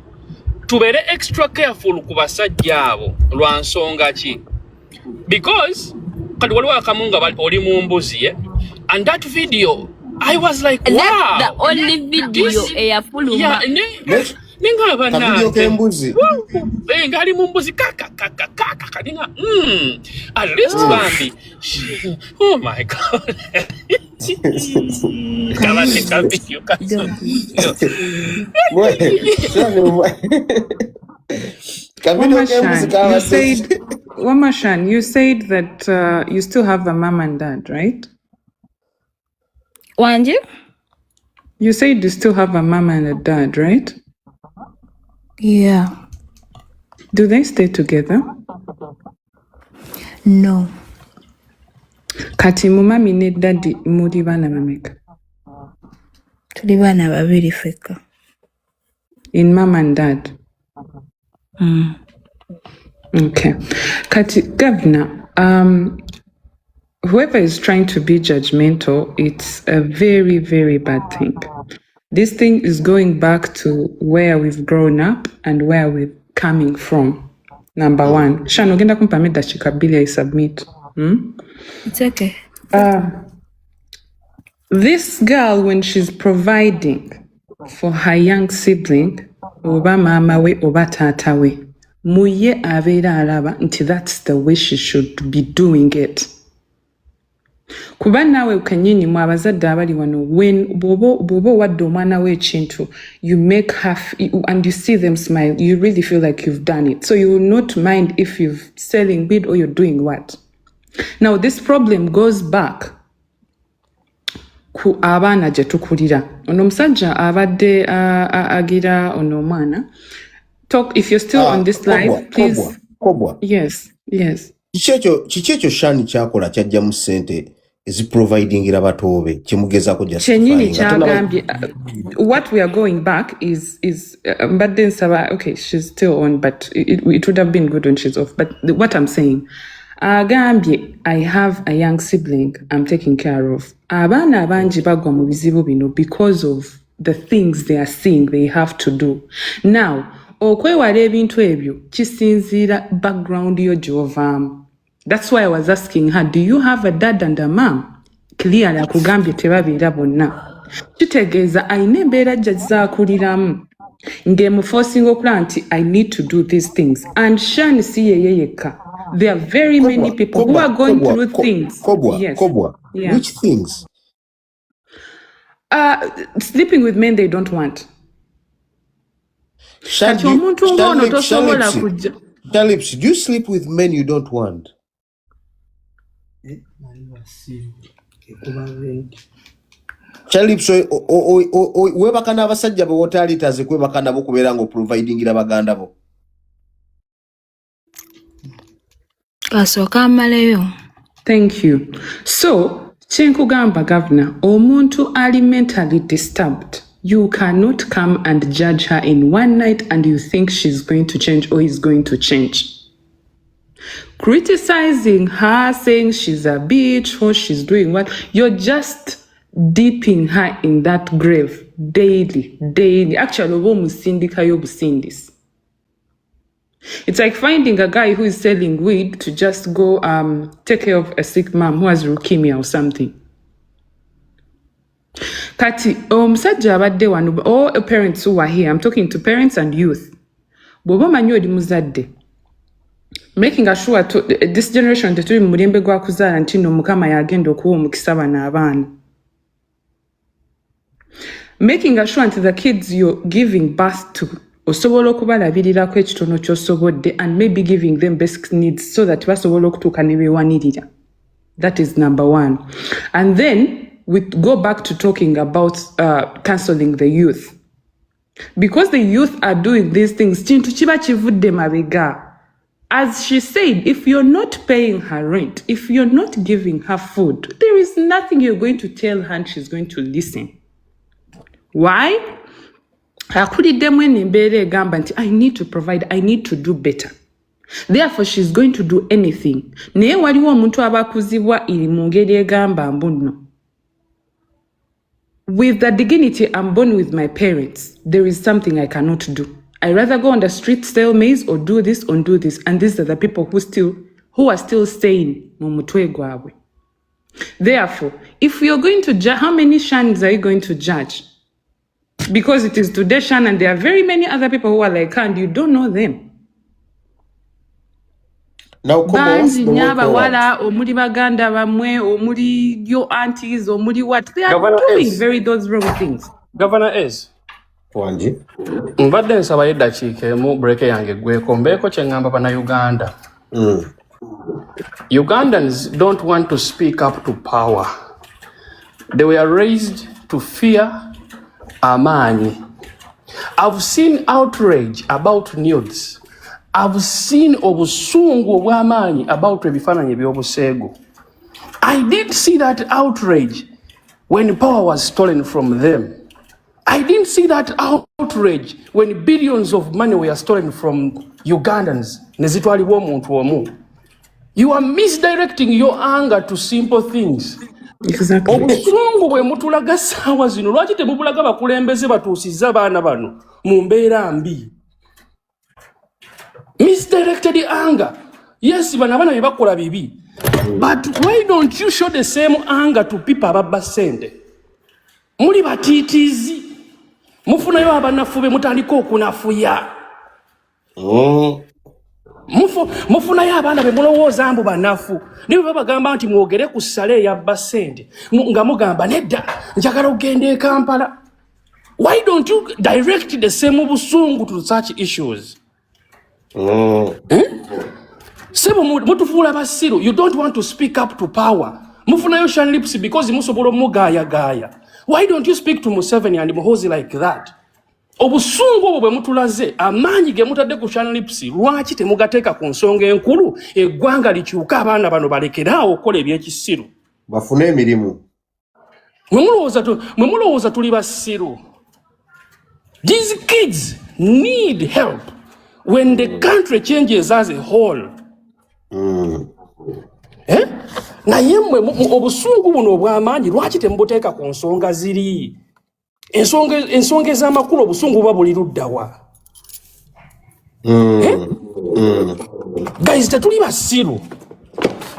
tubeere extra careful ku basajja abo lwa nsonga ki? Because kati waliwo akamu nga oli mu mbuzi and that video I was like wow. That's the only video eyafuluma. Yeah, ninga bana kembuzi ngali mu mbuzi kaka kadinga at least bambi. Oh my god. Wamashan, you said that you still have a mom and dad, right? Wanji? You said you still have a mom and a dad, right? Yeah. Do they stay together? No. Kati mumami ne daddy muri bana bameka? Tuli bana babiri feka. In mom and dad? Okay. Kati Governor, whoever is trying to be judgmental, it's a very, very bad thing. This thing is going back to where we've grown up and where we're coming from. Number one. Shani, ogenda kumpamida chikabili I submit. It's okay. This girl, when she's providing for her young sibling, oba mama we, oba tata we, muye avera alaba nti that's the way she should be doing it. Kuba nawe ukanyini mu abazadde abali wano when bobo wadde omwana we ekintu you make half and you see them smile, you really feel like you've done it, so you will not mind if you're selling bid or you're doing what. Now this problem goes back ku abaana gye tukulira. Ono omusajja abadde agira ono omwana. Talk if you're still on this live, please. Kobwa. Yes. Kikyekyo Shani kyakola kyajja mu ssente is providing abatoobe kimugezako just what we are going back is but then okay, she's still on, but it would have been good when she's off. But what I'm saying, agambye I have a young sibling I'm taking care of. Abaana abangi bagwa mu bizibu bino because of the things they are seeing they have to do. Now okwewala ebintu ebyo kisinziira background yo gy'ovaamu. That's why I was asking her, do you have a dad and a mom? Clearly akugambye tebabeera bonna. Kitegeeza ayina embeera gy'azaakuliramu ng'emuforcing okulaba nti I need to do these things. And Shani si yeye yekka. there are very many people who are going through things. Yes. Which things? Sleeping with men they don't want. Shalips, do you sleep with men you don't want? Shalips, webakana abasajja bo wotalitaze kwebakana bo kubeera ngo providingira baganda bo. Thank you. So, Chenkugamba Governor, omuntu ali mentally disturbed. You cannot come and judge her in one night and you think she's going to change or is going to change. Criticizing her, saying she's a bitch or she's doing what, you're just dipping her in that grave daily. Actually, it's like finding a guy who is selling weed to just go take care of a sick mom who has leukemia or something. Kati, Abasajja abadde wano, all parents who are here, I'm talking to parents and youth. Bw'oba omanyi oli muzadde, making sure this generation tetuli mu mulembe gwa kuzaala nti nno Mukama yagenda okuwa omukisa bano abaana. Making sure nti the kids you're giving birth to osobola okubalabirirako ekitono ky'osobodde and maybe giving them basic needs so that basobola okutuuka ne beewanirira. That is number one. And then we go back to talking about counseling the youth. Because the youth are doing these things, chintu chiba chivudde mabega. As she said, if you're not paying her rent, if you're not giving her food, there is nothing you're going to tell her and she's going to listen. Why? I need to provide, I need to do better. Therefore, she's going to do anything. Naye waliwo omuntu abakuzibwa iri mu ngeri egamba mbuno. With the dignity I'm born with my parents, there is something I cannot do. I rather go on the street, sell maize, or do this, or do this. And these are the people who are still staying mu mutwe gwabwe. Therefore, if you're going to judge, how many Shanis are you going to judge? Because it is today Shan and there are very many other people who are like her and you don't know them. Now come on. Omuli baganda bamwe, omuli your aunties, omuli what? They are Governor doing S. very those wrong things. Governor S. Wanji. Mbadde nsaba eddakiika emu break yange gweko mbeeko kye ngamba bana Uganda. Ugandans don't want to speak up to power. They were raised to fear Maanyi. I've seen outrage about nudes. I've seen obusungu obw'amaanyi about ebifaananyi eby'obuseego. I did see that outrage when power was stolen from them. I didn't see that outrage when billions of money were stolen from Ugandans. Nezitwalibwa omuntu omu. You are misdirecting your anger to simple things. Exactly. Obusungu bwe mutulaga ssaawa zino lwaki temubulaga bakulembeze batuusizza baana bano mu mbeera mbi? Misdirected anger. Yes, bana bana bebakola bibi. But why don't you show the same anger to people ababba ssente? Muli batiitiizi. Mufunayo abanafu be mutandika okunafuya. Mufunayo abaana be mulowooza mbu banafu. Nibo babagamba nti mwogere ku ssale eyabba ssente. Nga mugamba nedda njagala ogende e Kampala. Why don't you direct the same busungu to such issues? Sebo mutufuula basiru. You don't want to speak up to power. Mufunayo Shani lips because musobola mugaya. Why don't you speak to Museveni and Muhozi like that? Obusungu obwo bwe mutulaze amaanyi ge mutadde ku Shani lips lwaki temugateeka ku nsonga enkulu eggwanga likyuka abaana bano balekeraawo okukola ebyekisiru bafune emirimu. Mwe mulowooza tuli basiru. These kids need help when the country changes as a whole. Naye mmwe obusungu buno obw'amaanyi lwaki temubuteeka ku nsonga ziri? Ensonga ez'amakulu obusungu buba buli luddawa. Guys, tetuli basiru.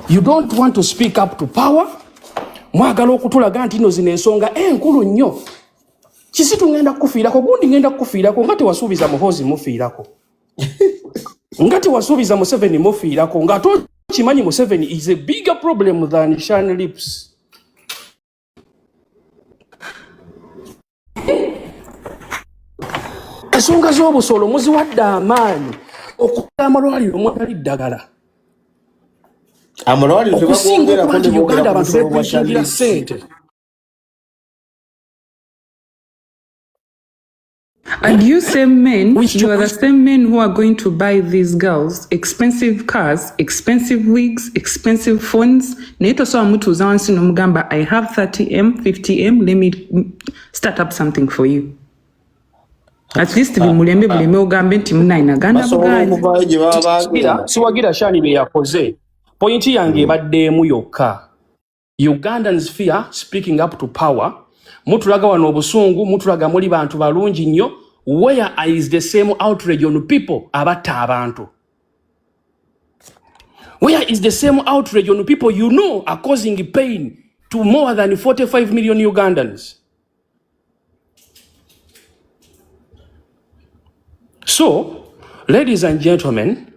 You don't want to speak up to power. Mwagala okutulaga nti nno zino ensonga enkulu nnyo. Kisitu ngenda kufiirako, gundi ngenda kufiirako nga tewasuubiza Muhozi mufiirako. ngati wasuubiza Museveni mufiirako ng'ate okimanyi Museveni is a bigger problem than Shani Lips. Ensonga z'obusolo muziwadde amaanyi okukola amalwaliro mwali ddagala. Amalwaliro okusinga nti Uganda abantu beekwingira ssente. And you same men, you are the same men who are going to buy these girls expensive cars, expensive wigs, expensive phones. Neto so amutuza wansi nomugamba, I have 30M, 50M, let me start up something for you. At least bimulembe buleme ogambe nti muna inaganda bugani. Siwagira Shani be yakoze. Pointi yange ebaddeemu yokka. Ugandans fear speaking up to power. Mutulaga wano obusungu, mutulaga muli bantu balungi nnyo. Where is the same outrage on people abatta abantu? Where is the same outrage on people you know are causing pain to more than 45 million Ugandans? So, ladies and gentlemen,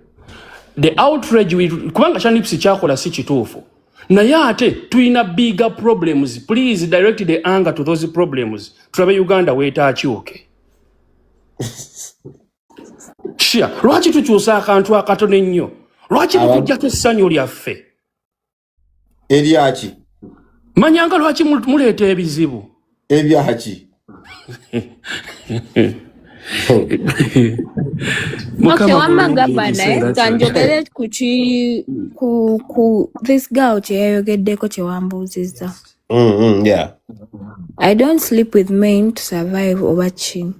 the outrage kubanga Shani Lips kyakola si kituufu. Naye ate tulina bigger problems. Please direct the anger to those problems. Tulabe Uganda weetaakyuke. Shia, lwaki tukyusa akantu akatono ennyo? Lwaki tukujjako essanyu lyaffe? Eryaki? Manyanga lwaki muleeta ebizibu? Ebyaki? Okay, wamagabana kanjogere ku this girl Ayogeddeko kyewambuuzizza. Yeah. I don't sleep with men to survive watching.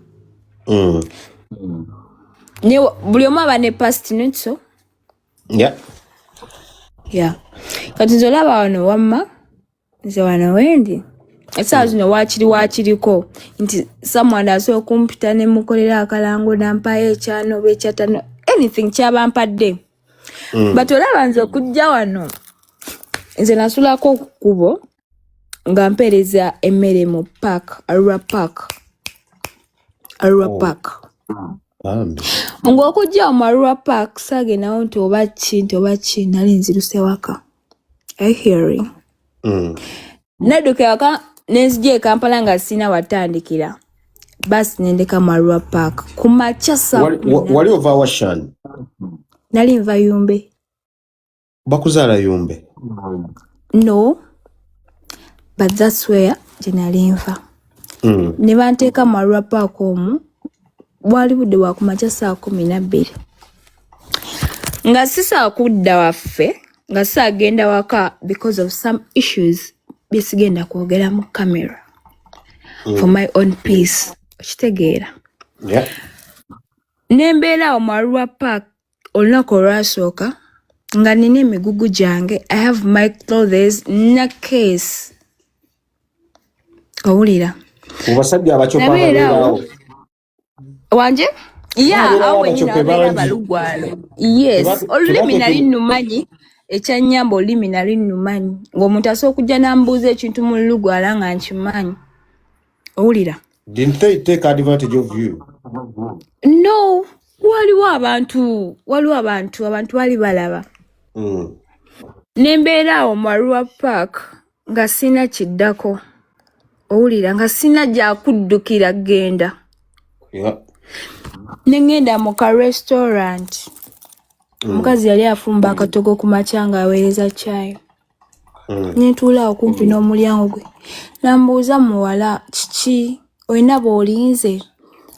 Buli omu aba ne past netso. Yeah. Yeah. Kati nze olaba wano wamma nze wano wendi. Esa zino wakiriko nti someone aso okumpita ne mukolera akalango nampaye ekyano bekyatano anything kyabampadde. But olaba nze okujja wano nze nasulako kubo nga mpereza emmere mu park, Arua Park. Ng'okujja mu Arua Park sagenawo nti oba ki nali nziruse waka. I hearing. Nadduka waka nenzija e Kampala nga sina watandikira. Basi nendeka mu Arua Park. Kumakya saa. Wali ova wa Shani? Nali nva Yumbe. Bakuzaala Yumbe? No. But that's where gye nali nva. Ne banteeka mu Arua Park omwo. Bwali budde bwa kumakya saa 12. Nga sisa kudda waffe, nga saagenda waka because of some issues byesigenda kwogera mu camera. For my own peace. Okitegeera. Yeah. Nembeera mu Arua Park olunaku olwasooka nga nina emigugu gyange. I have my clothes na case. Owulira. Abasajja abakyopanga wanje? Yeah, awe nina balugwalo. Yes, olulimi nali nnumanyi. Ekyanyamba olulimi nali nnumanyi. Ng'omuntu asobola okujja n'ambuuza ekintu mu lugwala nga nkimanyi. Owulira? Didn't they take advantage of you? No. Waliwo abantu bali balaba. Nembeera awo mu Arua Park nga sina kiddako. Owulira nga sina gyakuddukira genda. Yeah. Nengenda mu ka restaurant. Omukazi yali afumba akatogo ku makya nga aweereza chai. Nentuula okumpi n'omulyango gwe. Nambuuza muwala kiki olina b'olinze?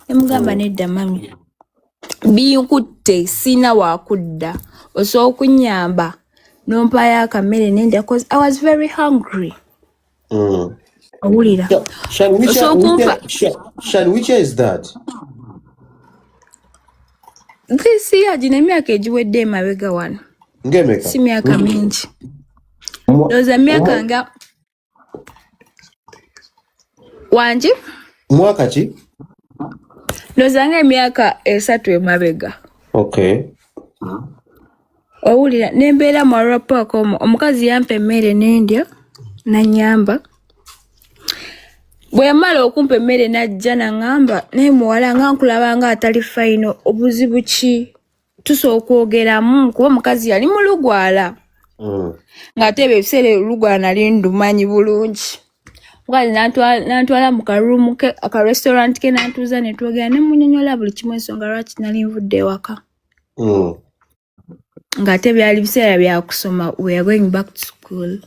Nemugamba nedda mami. Binkutte sina wakudda. Osobola okunyamba n'ompaayo akamere nendya because I was very hungry. Owulira? Shani, which is that? This year gino emyaka egiwedde emabega wano. Ngemeka? Si myaka mingi. Ndowooza myaka nga wanje? Mwaka ki? Ndowooza nga emyaka 3 emabega. Okay. Owulira nembeera mu Arua Park omwo omukazi yampa emmere nendya nanyamba. Bwe yamala okumpa emmere najja naŋŋamba naye muwala nga nkulaba nga atali fayino obuzibu ki? tusokwogeramu kuba omukazi yali mu lugwala ng'ate ebiseera olugwala nali ndumanyi bulungi. Mukazi n'antwala mu karuumu ke akarestaurant ke n'antuuza ne twogera ne munnyonnyola buli kimu ensonga lwaki nali nvudde ewaka. Ng'ate byali biseera bya kusoma, we are going back to school.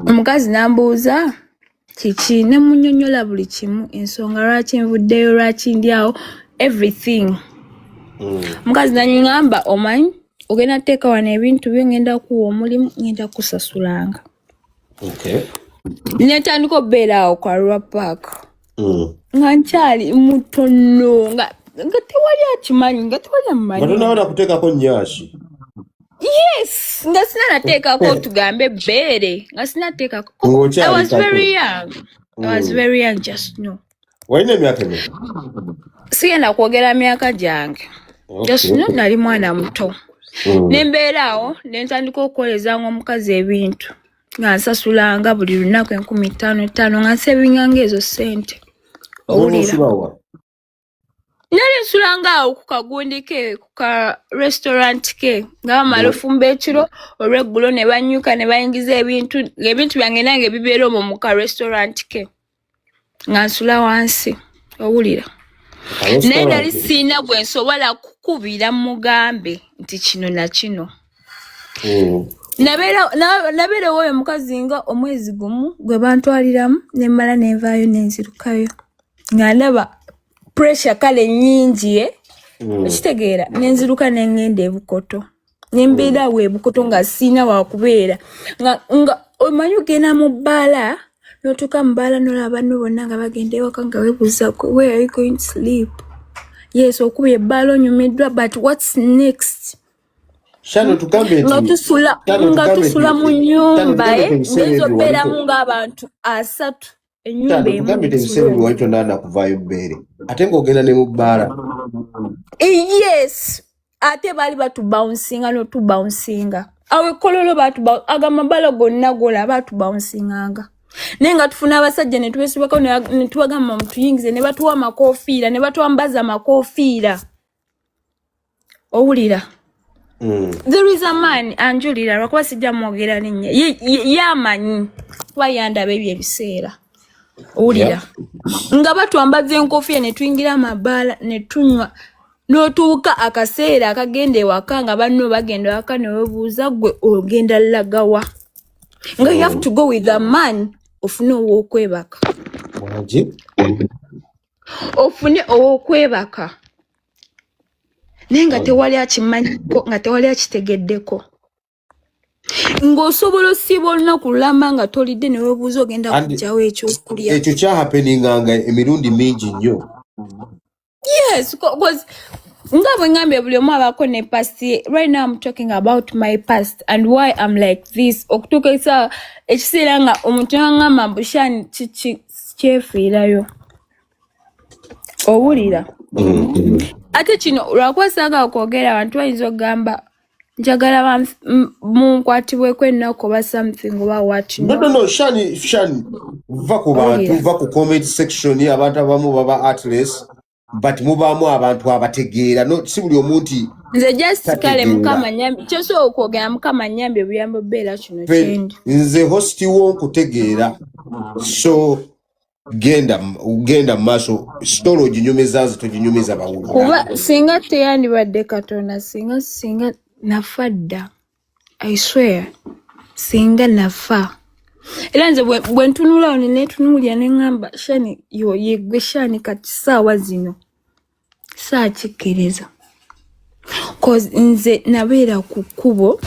Omukazi n'ambuuza kiki ne munnyonnyola buli kimu ensonga lwaki nvuddeyo lwaki ndi awo everything. Omukazi n'anyamba omanyi ogenda teeka wano ebintu byo ngenda kuwa omulimu ngenda kusasulanga. Netandika okubeera awo kwa Rua Park. Nga nkyali mutono nga tewali akimanyi nga tewali amumanyi. Bado nawe nakuteekako nnyashi. Yes, nga sinanateekako tugambe bbeere nga sinateekako. I was very young. I was very young just no. Walina emyaka emeka? Sigenda kwogera myaka gyange. Just no nali mwana muto. Nembeera awo ne ntandika okukolezanga omukazi ebintu. Nga nsasulanga buli lunaku 15,500 nga nsebinganga ezo ssente. Owulira. Nali nsulanga awo ku kagundi ke ku ka restaurant ke nga bamala ofumba ekiro olw'eggulo ne banyuka ne bayingiza ebintu byange nange bibeera omwo mu ka restaurant ke nga nsula wansi. Owulira. Naye nali siina gwe nsobola kukubira mugambe nti kino na kino. Nabeera woyo mukazi nga omwezi gumu gwe bantwaliramu ne mmala nenvaayo nenzirukayo. Nga ndaba pressure kale nnyingi ekitegeera nenziruka nengenda e Bukoto. Nembeera we Bukoto nga siina wakubeera. Nga omanyi ogenda mu bbaala n'otuuka mu bbaala n'olaba banno bonna nga bagenda ewaka nga weebuuza where are you going to sleep? Yes, okubye ebbaala onyumiddwa but what's next? Shano tugambe nga tusula mu nnyumba ngenza obeeramu ng'abantu 3 ennyumba emu. Tugambe ebiseera wali tondaana kuvaayo bbeere ate ng'ogenda ne mu bbaala. Yes, ate baali batubouncinga n'otubouncinga awo ekkololo agamabala gonna gola batubouncinganga. Naye nga tufuna abasajja ne tubesibako ne tubagamba mutuyingize ne batuwa amakoofiira ne batwambaza amakoofiira. Owulira. There is a man anjulira lwakuba sijja mwogera linnya yamanyi kuba yandaba ebyo ebiseera. Owulira. Nga batwambaza enkoofiira ne tuyingira amabaala ne tunywa n'otuuka akaseera akagenda ewaka nga banno bagenda waka ne weebuuza gwe ogenda lagawa. Nga you have to go with a man ofune ow'okwebaka. Ofune ow'okwebaka. Naye nga tewali akimanyiko nga tewali akitegeddeko. Ng'osobola osiiba olunaku lulamba nga tolidde ne weebuuza ogenda kujjawo ekyokulya. Ekyo kyahapeninganga emirundi mingi nnyo. Yes, because nga bwe ngambye buli omu abaako ne past. Right now I'm talking about my past and why I'm like this. Okutuuka ekiseera nga omuntu ngamba mbushani kyefiirayo. Owulira. Ate kino lwakwasanga okwogera abantu bayinza okugamba njagala munkwatibweko ennaku oba something oba what. No, Shani, va ku bantu, va ku comment section abantu abamu baba artless, but mubaamu abantu abategeera. No, si buli omuntu. Nze just kale Mukama nyambi. Kyoso okwogera Mukama nyambi obuyambo bbeera kino kyendi. Nze hosti wo nkutegeera. So genda maaso stolo oginyumiza nze toginyumiza bawulira. Kuba singa teyandibadde Katonda singa nafa dda. I swear. Singa nafa. Era nze bwe ntunula ne netunuulya ne ngamba Shani yegwe Shani kati ssaawa zino saakikkiriza. Cause nze nabeera ku kkubo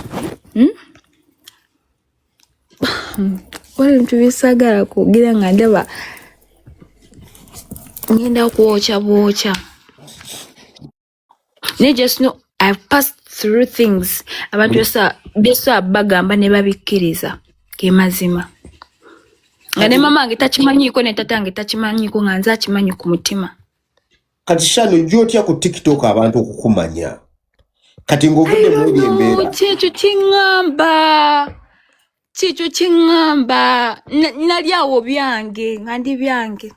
wali bintu byesagala kwogera nga ndaba ngenda kuwoocha bwokya. Ne just know I've passed through things abantu byesa bagamba ne babikkiriza ke mazima. Nga ne mama ange takimanyiiko ne tata ange takimanyiiko nga nze akimanyi ku mutima. Kati Shani ojja ku TikTok abantu okukumanya. Kati ng'ovudde muri embeera. Kikyo kiŋŋamba nali awo byange nga ndi byange.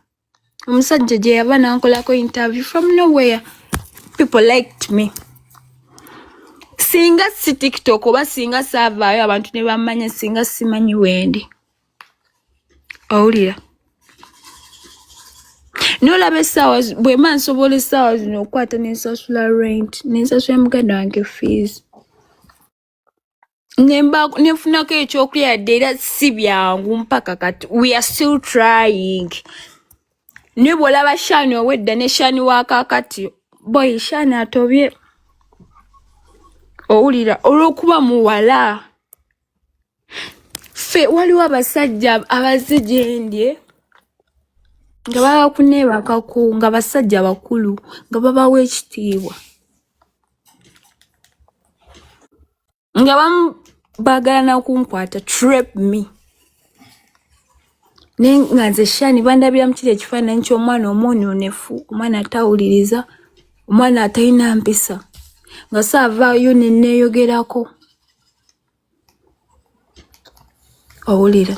Omusajja gye yaba n'ankolako interview from nowhere. People liked me. singa si TikTok oba singa savaayo abantu ne bamanya singa simanyi wendi owulira nolaba essaawa bwema nsobola essaawa zino okukwata nensasula rent nensasula muganda wange fees nefunako ekyokulya yadde era si byangu mpaka kati we are still trying ne bw'olaba Shani owedda ne Shani wakakati boy Shani atobye owulira olw'okuba muwala fe waliwo abasajja abazze gyendye nga baba kuneebakako nga basajja bakulu nga babawa ekitiibwa nga bamu baagala nakunkwata trap me naye nga nze Shani bandabira mu kiri ekifaananyi ky'omwana omwonoonefu omwana atawuliriza omwana atalina mpisa nga saavaayo ne neeyogerako owulira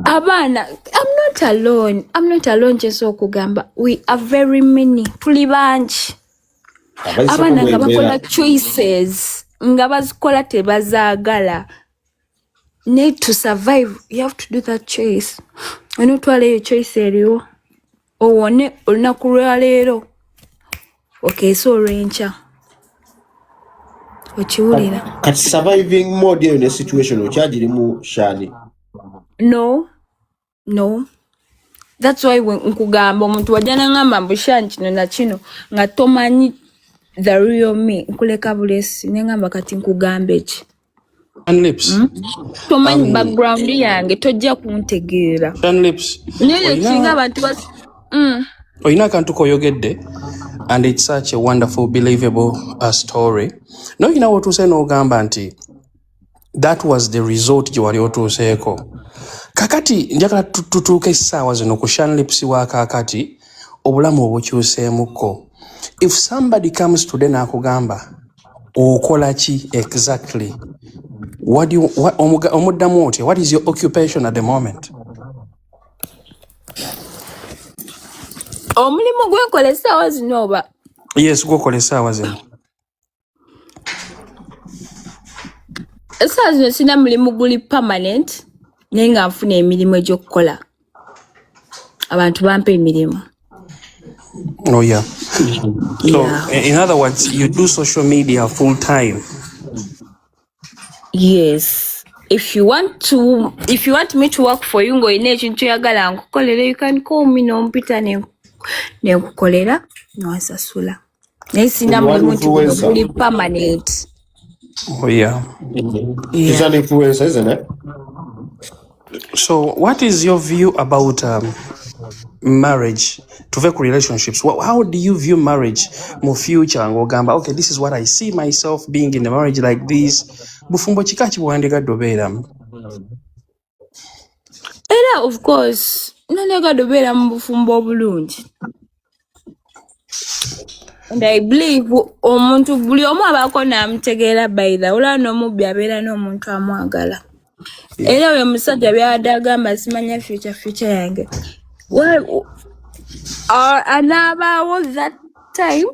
abaana I'm not alone kyesa okugamba we are very many tuli bangi abaana nga bakola choices nga bazikola tebazaagala need to survive you have to do that choice onotwala eyo choice eriwo owone olunaku lwa leero okeesa olw'enkya okiwulira kati surviving mode eyo ne situation okyagirimu Shani no that's why nkugamba omuntu wajja nangamba mbu Shani kino na kino nga tomanyi the real me nkuleka bulesi nengamba kati nkugamba eki tomanyi background yange tojja kuntegeera naye singa abantu oyina akantu koyogedde and it's such a wonderful believable story noyina wotuuse n'ogamba nti that was the result gye wali otuuseeko kakati njagala tutuuke essaawa zino ku Shanlips wa kakati obulamu obukyuseemukko if somebody comes today n'akugamba okola ki exactly omuddamu otya what is your occupation at the moment omulimu gwenkola essaawa zino oba yes gwokola essaawa zino essaawa zino sina mulimu guli permanent naye nga nfuna emirimu egy'okukola abantu bampa emirimu oh yeah so in other words you do social media full time yes if you want me to work for you ng'olina ekintu kyoyagala nkukolera you can call me nompita nenkukolera nwansasula naye sina mulimu nti guli permanent oh yeah She's an influencer, isn't it? So what is your view about marriage to vehicle relationships? How do you view marriage mu future ng'ogamba okay this is what I see myself being in a marriage like this bufumbo kikaki bwandigadde obeeramu era of course nandigadde obeera mu bufumbo obulungi and I believe omuntu buli omu abaako n'amutegeera bayira olaba n'omubbi abeera n'omuntu amwagala era oyo omusajja byabadde agamba simanya future yange anaabaawo that time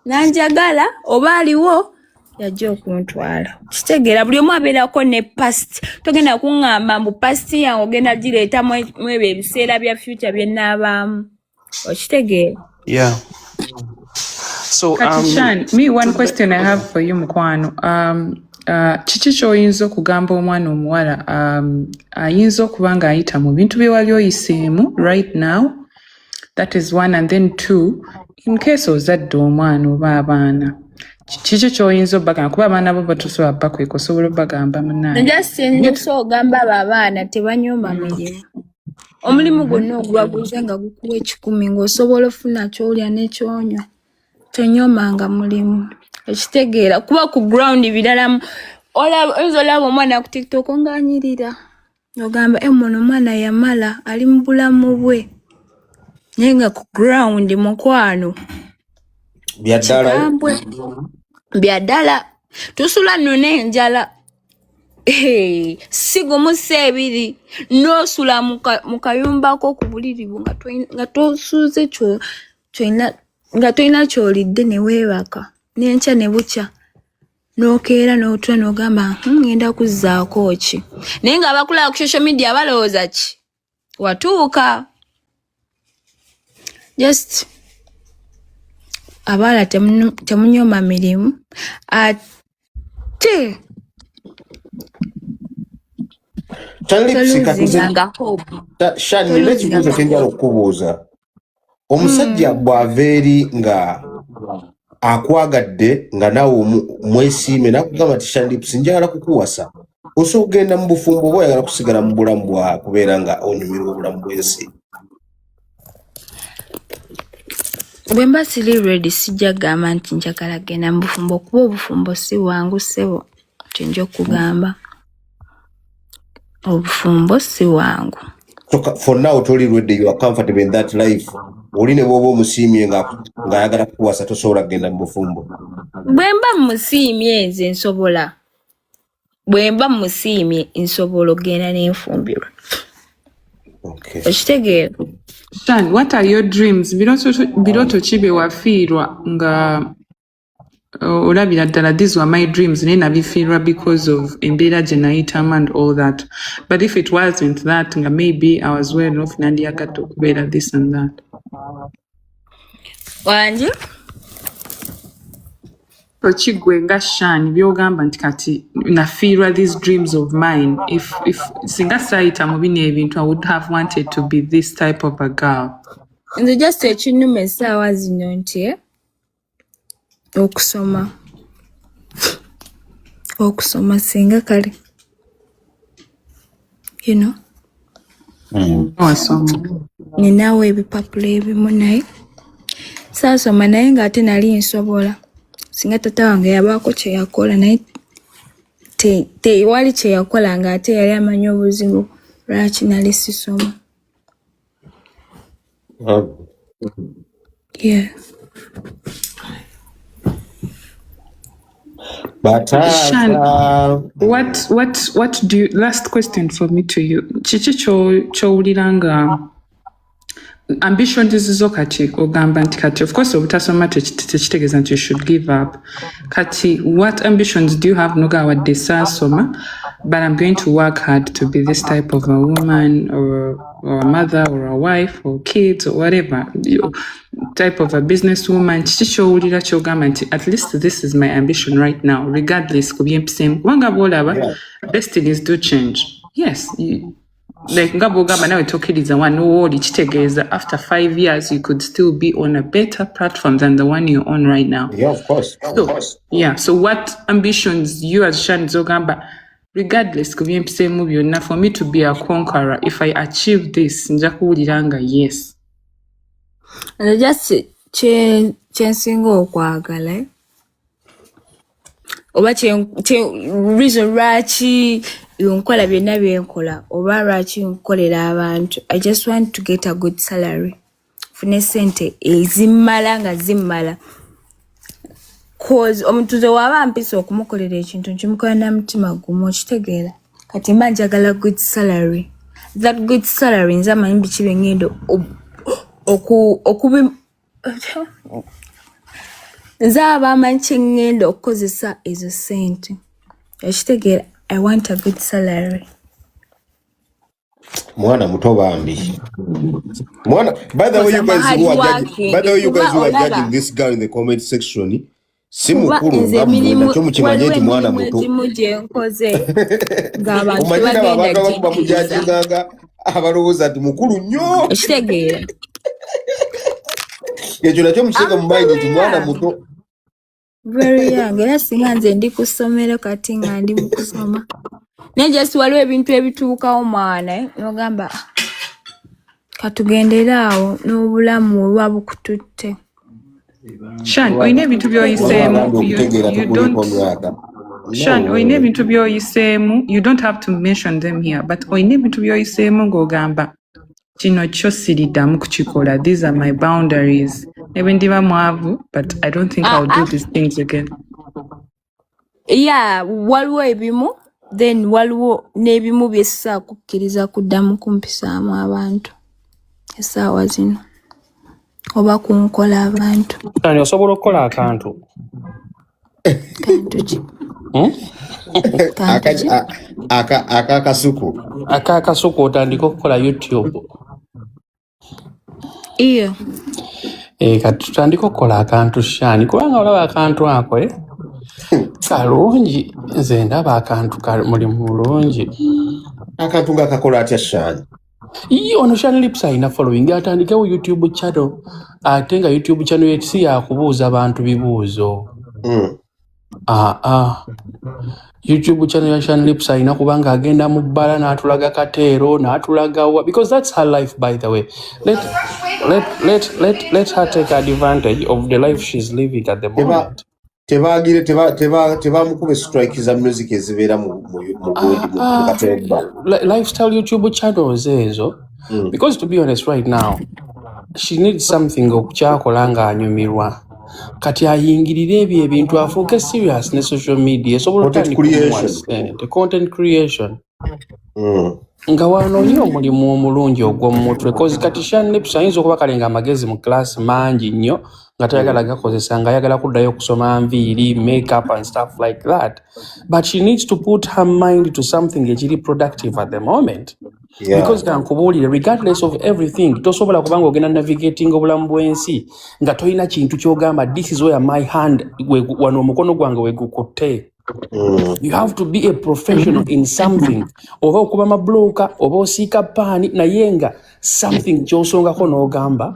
nanjagala oba aliwo yajja okuntwala kitegeera buli omu abeerako ne past togenda kuŋŋamba mbu past yange ogenda gireeta mu ebyo ebiseera bya future bye nnaabaamu okitegeera yeah so Shan, me one question I have for you mukwano kiki ky'oyinza okugamba omwana omuwala ayinza okuba nga ayita mu bintu bye wali oyiseemu right now that is one and then two in case ozadde omwana oba abaana kiki ky'oyinza obbagamba kuba abaana bo batusobola bakweka osobola obbagamba munasinso ogamba abo abaana tebanyooma mirimu omulimu gwonna ogubaguza nga gukuwa 10 ng'osobola ofuna ky'olya n'ekyonywa tonyoomanga mulimu ekitegeera kuba ku ground biralamu oyinza olaba omwana ku TikTok ng'anyirira ogamba muno omwana yamala ali mu bulamu bwe naye nga ku ground mukwano byaddala tusula nno n'enjala sigumu seebiri n'osula mu kayumbako ku buliri bwo nga tosuuze nga tolina ky'olidde ne weebaka n'enkya ne bukya Nokeera n'otula n'ogamba ngenda kuzzaako ki naye ng'abakula ku social media balowooza ki watuuka just abaala temunyoma mirimu ate Shani n'ekibuuzo kye njala okukubuuza omusajja bw'ava eri nga akwagadde nga naawe mwesiime n'akugamba nti Shani njagala kukuwasa osobola okugenda mu bufumbo oba oyagala kusigala mu bulamu bwa kubeera nga onyumirwa obulamu bw'ensi bwe mba siri ready sijja kugamba nti njagala genda mu bufumbo kuba obufumbo si bwangu ssebo kyenja okugamba obufumbo si bwangu so for now toli ready you are comfortable in that life oli ne bw'oba omusiimye ng'ayagala kukuwasa tosobola kugenda mu bufumbo bwe mba musiimye nze nsobola okgenda n'enfumbirwa okitegeera Shan, what are your dreams? Biroto chibe wafiirwa nga olabira ddala these were my dreams naye nabifiirwa because of embeera gye nayitamu and all that. But if it wasn't that, nga maybe I was well off nandiyagadde okubeera this and that. Wanji? Okigwe nga Shani byogamba nti kati nafiirwa these dreams of mine. If singa saayita mu bino ebintu, I would have wanted to be this type of a girl. Nze just ekinnuma essaawa zino nti okusoma singa kale you know ninaawo ebipapula ebimu naye saasoma naye ng'ate nali nsobola singa tata wange yabaako kye yakola naye tewali kye yakola ng'ate yali amanyi obuzibu lwaki nali sisoma yeah. Shan, what do you, last question for me to you. Chichi chowuliranga ambition zizo kati ogamba nti kati of course obutasoma tekitegeeza nti you should give up kati what ambitions do you have noga wadde saasoma but I'm going to work hard to be this type of a woman or a mother or a wife or kids or whatever type of a businesswoman chichowulira kyogamba nti at least this is my ambition right now regardless kubyempisemu kubanga bwolaba destinies do change yes like ngabo gamba nawe tokkiriza one woli kitegeeza after 5 years you could still be on a better platform than the one you're on right now. Yeah, of course. Yeah, so what ambitions you as Shani zogamba regardless kubyempisemu byonna for me to be a conqueror if I achieve this nja kuwuliranga yes and just kyensinga okwagala oba reason lwaki nkola byonna byenkola oba lwaki nkolera abantu I just want to get a good salary fune sente ezimmala nga zimmala cause omutuze waba mpisa okumukolera ekintu nkimukola na mutima gumu okitegeera kati mba njagala good salary that good salary nze amanyi biki bengendo okubi nze abamanyi kyengendo okukozesa ezo sente okitegeera I want a good salary. Mwana muto bambi. Mwana, by the way you guys who are judging this girl in the comment section, si mukuru ngamwe nakyo mukimanyi nti mwana muto. Umanyina abantu abakuba mujajinganga abalowooza nti mukulu nnyo. Ekitegeera. Ekyo nakyo mukiteeka mu mind nti mwana muto. Very young. Era singa nze ndi ku ssomero kati nga ndi mu kusoma. Naye just waliwo ebintu ebituukawo mwana n'ogamba katugendera awo n'obulamu olwa bukututte. Shan, oyina ebintu by'oyiseemu Shan, oyina ebintu by'oyiseemu you don't have to mention them here but oyina ebintu by'oyiseemu ng'ogamba kino kyo siriddamu kukikola these are my boundaries. Maybe ndiba mwavu, but I don't think I'll do these things again. Yeah, waliwo ebimu, then waliwo n'ebimu byessa kukkiriza kuddamu kumpisaamu abantu. Essaawa zino. Oba kunkola abantu. Ani osobola okukola akantu? Kantu ki? Akakasuku otandika okukola YouTube. Iyo. Kati tutandika okukola akantu Shani kubanga olaba akantu ako kalungi nze ndaba akantu mulimu mulungi. Akantu nga kakola atya Shani? Ono Shani Lips ayina following atandikewo YouTube channel ate nga YouTube channel ye si yakubuuza abantu bibuuzo. YouTube channel ya Shani Lips ayina kubanga agenda mu bbala n'atulaga kateero n'atulaga wa because that's her life by the way. Let her take advantage of the life she's living at the moment. Teba mukube strike za music ezibera mu lifestyle YouTube channels ezo because to be honest right now she needs something okukyakola nga anyumirwa kati ayingirire ebyo ebintu afuuke serious ne social media the content creation nga wanoonye omulimu omulungi ogw'omu mutwe because kati Shani Lips ayinza okuba kalenga amagezi mu class mangi nnyo nga tayagala gakozesa nga ayagala kuddayo okusoma nviiri makeup and stuff like that but she needs to put her mind to something ekiri productive at the moment. Because kankubuulire regardless of everything tosobola kubanga ogenda navigating obulamu bw'ensi nga toyina kintu ky'ogamba this is where my hand wano omukono gwange wegukutte. You have to be a professional in something. Oba okuba mabloka oba osiika paani naye nga something ky'osongako n'ogamba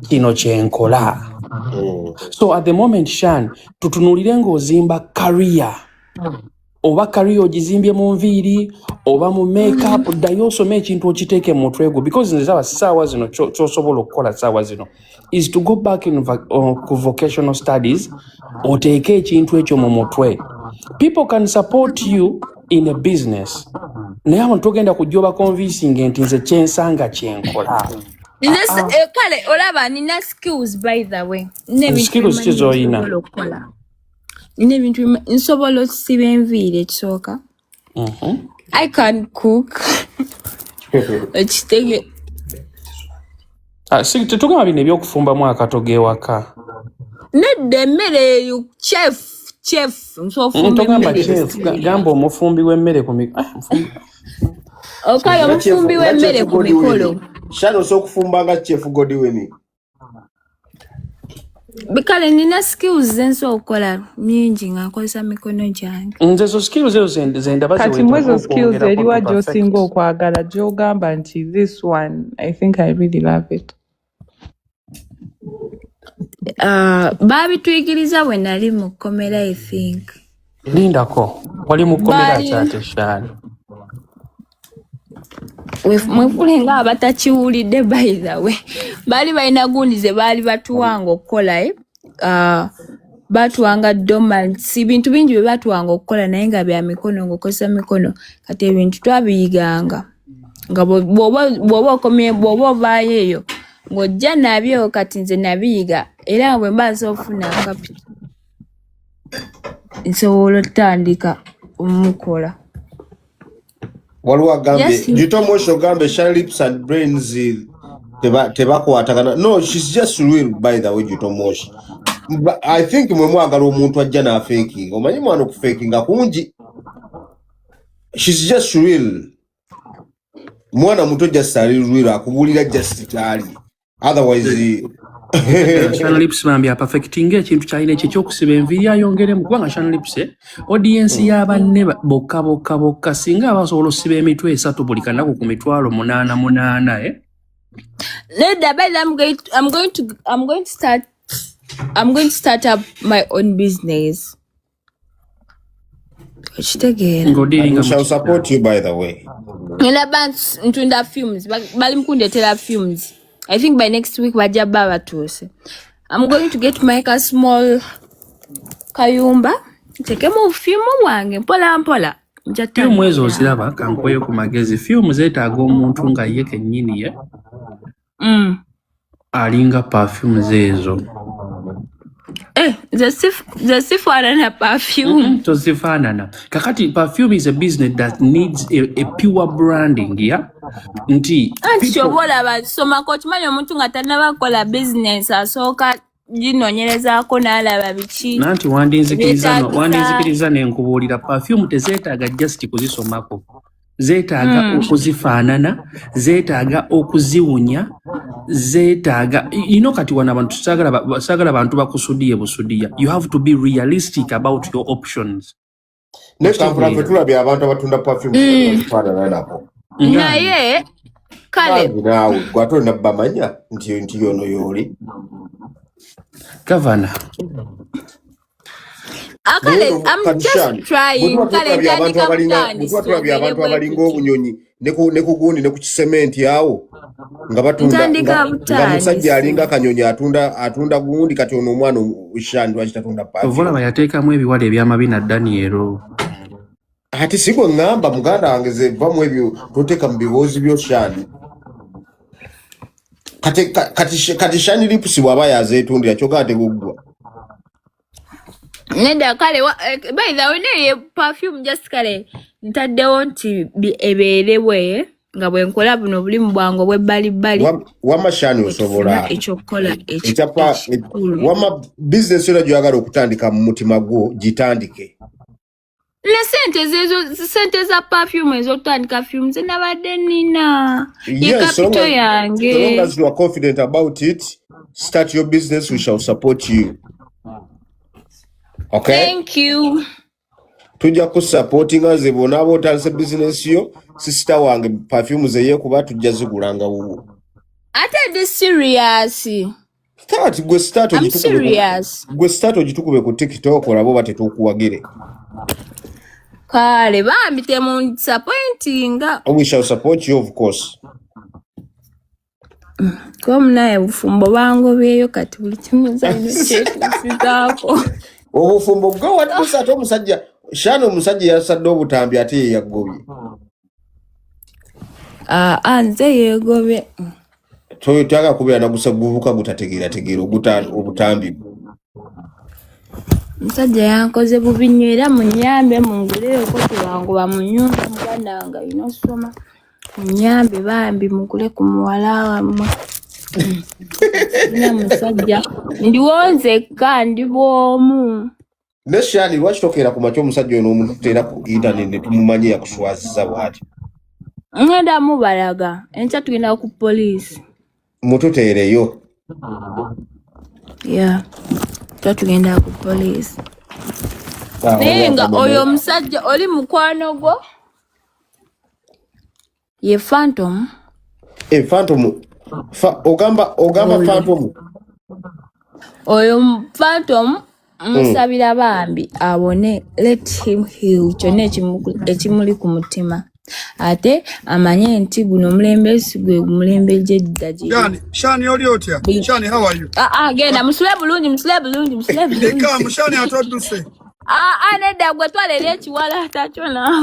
kino kyenkola. So at the moment Shan tutunuulire ng'ozimba career oba career ogizimbye mu nviiri oba mu makeup ddayo osome ekintu okiteeke mu mutwe gwo because nzaba ssaawa zino ky'osobola okukola ssaawa zino is to go back in vocational studies oteeke ekintu ekyo mu mutwe. People can support you in a business naye abantu togenda kujja oba convincing nti nze kyensanga kyenkola. Kale olaba nina skills by the way. Skills kizoyina. Nebintu nsobola okusiba enviiri ekisooka. I can cook. Ekitege. Tetugamba bino ebyokufumbamu akatogo ewaka. Nedda emmere chef ntogamba chef gamba omufumbi w'emmere ku okay omufumbi w'emmere ku mikolo. Shani osokufumba nga chef Godwin. Bikale nina skills zenso okola nyingi nga nkozesa mikono gyange. Nze zo skills ezo zenda baze kati mwezo skills eriwa gy'osinga okwagala gy'ogamba nti this one I think I really love it. Babituyigiriza we nali mu kkomera I think. Lindako wali mu kkomera kyate Shani. Mwefulenga abatakiwulidde by the way. Bali balina gundi ze bali batuwanga okukola batuwanga dormants bintu bingi bye batuwanga okukola naye nga bya mikono ng'okozesa mikono kati ebintu twabiyiganga nga bw'oba okomye bw'oba ovaayo eyo ng'ojja nabyo kati nze nabiyiga era bwe mbaza ofuna kapita nsobola otandika omukola. Waliwo agambe Gitomoshi ogambe Shani Lips and brains tebakwatagana. No, she's just real by the way Gitomoshi. I think mwe mwagala omuntu ajja na faking. Omanyi mwana ku faking akunji. She's just real. Mwana muto just real akubulira just tali. Otherwise Shani Lips bambi perfecting ekintu kyalina ekyokusiba enviiri ayongeremu kubanga Shani Lips audience y'abanne bokka singa abasobola osiba emitwe 3 buli kanaku ku mitwalo 8 Nedda by I'm going to start up my own business. I shall support you by the way. Nina bands ntunda films bali mkundetera films. I think by next week wajja babatuuse. I'm going to get make a small kayumba. Tekemu film wange mpola. Film ezo oziraba kankweyo ku magezi. Film zeetaaga omuntu nga ye kennyini ye. Alinga perfume zezo. The sifanana perfume. To sifanana. Kakati perfume is a business that needs a pure branding, yeah? Nti. Shobola basoma coach manyo omuntu nga tanaba kola business asoka ginonyerezaako n'alaba biki. Nanti wandinzikiriza n'enkubuulira perfume tezeetaaga just kuzisomako. Zeetaaga okuzifaanana, zeetaaga okuziwunya, zeetaaga kati wana abantu saagala bantu bakusudiye busudiya. You have to be realistic about your options. Nekampula tulabye abantu abatunda perfume bafaanana nabo. Naye kale naawe gwatolina bamanya nti yono yooli. Governor. I'm just trying. Abantu abalinga obunyonyi ne ku gundi ne ku kisementi awo nga batunda nga musajja alinga akanyonyi atunda gundi kati ono omwana Shani lwaki tatunda paati. Ovolaba yateekamu ebiwala eby'amabina Daniel. Ati sigwe ngamba muganda wange ze vamu ebyo toteeka mu bibuuzi byo Shani. Kati Shani lipusi bw'aba yazeetundira kyokka ate guggwa. Nenda kale by the way perfume just kale ntaddewo nti ebeerewe nga bwenkola buno bulimu bwange bwebbalibbali wama Shani osobola ekyokukola wama business yona gy'oyagala okutandika mu mutima gwo gitandike. Ne sente za perfume ez'okutandika fume zinabadde nina ye kapito yange. So long as you are confident about it, start your business, we shall support you. Okay? Thank you. Tujja ku supporting us bona abotandise business yo sister wange perfume ze yekuba tujja zigulanga wuwo. Ate this serious. Start gwe start I'm serious. Gwe start ogitukube ku TikTok olabo batetukuwagire. Kale bambi temu disappointing. We shall support you of course. Kom naye bufumbo bango byeyo kati buli kimu zakko. Obufumbo go watusa to musajja Shani omusajja yasadde obutambi ate yagobye. Nze yegobye. Toyotaka kubera nagusa guvuka gutategeera obutambi. Musajja yankoze bubinywera munyambe mungulire okoti wangu bamunyumba muganda wange inosoma. Munyambe bambi mugule ku muwala wamwe. Na musajja ndiwonze kandi bwomu. Ne Shani lwaki tokera ku macho musajja ono omuntu teera ku internet tumumanye yakuswaziza bwati. Ngenda mubalaga enkya tugenda ku police. Mututeereyo. Yeah. Tugenda ku police. Nenga oyo musajja oli mukwano gwo ye Phantom. Phantom. Ogamba Phantom. Oyo Phantom musabira bambi abone, let him heal kyonna ekimuli ku mutima. Ate amanye nti guno mulembesi gwe mulembe jedda je. Shani oli otya? Shani, how are you? Genda musule bulungi. Shani atodduse. Nedda gwe twalera ekiwala atachona.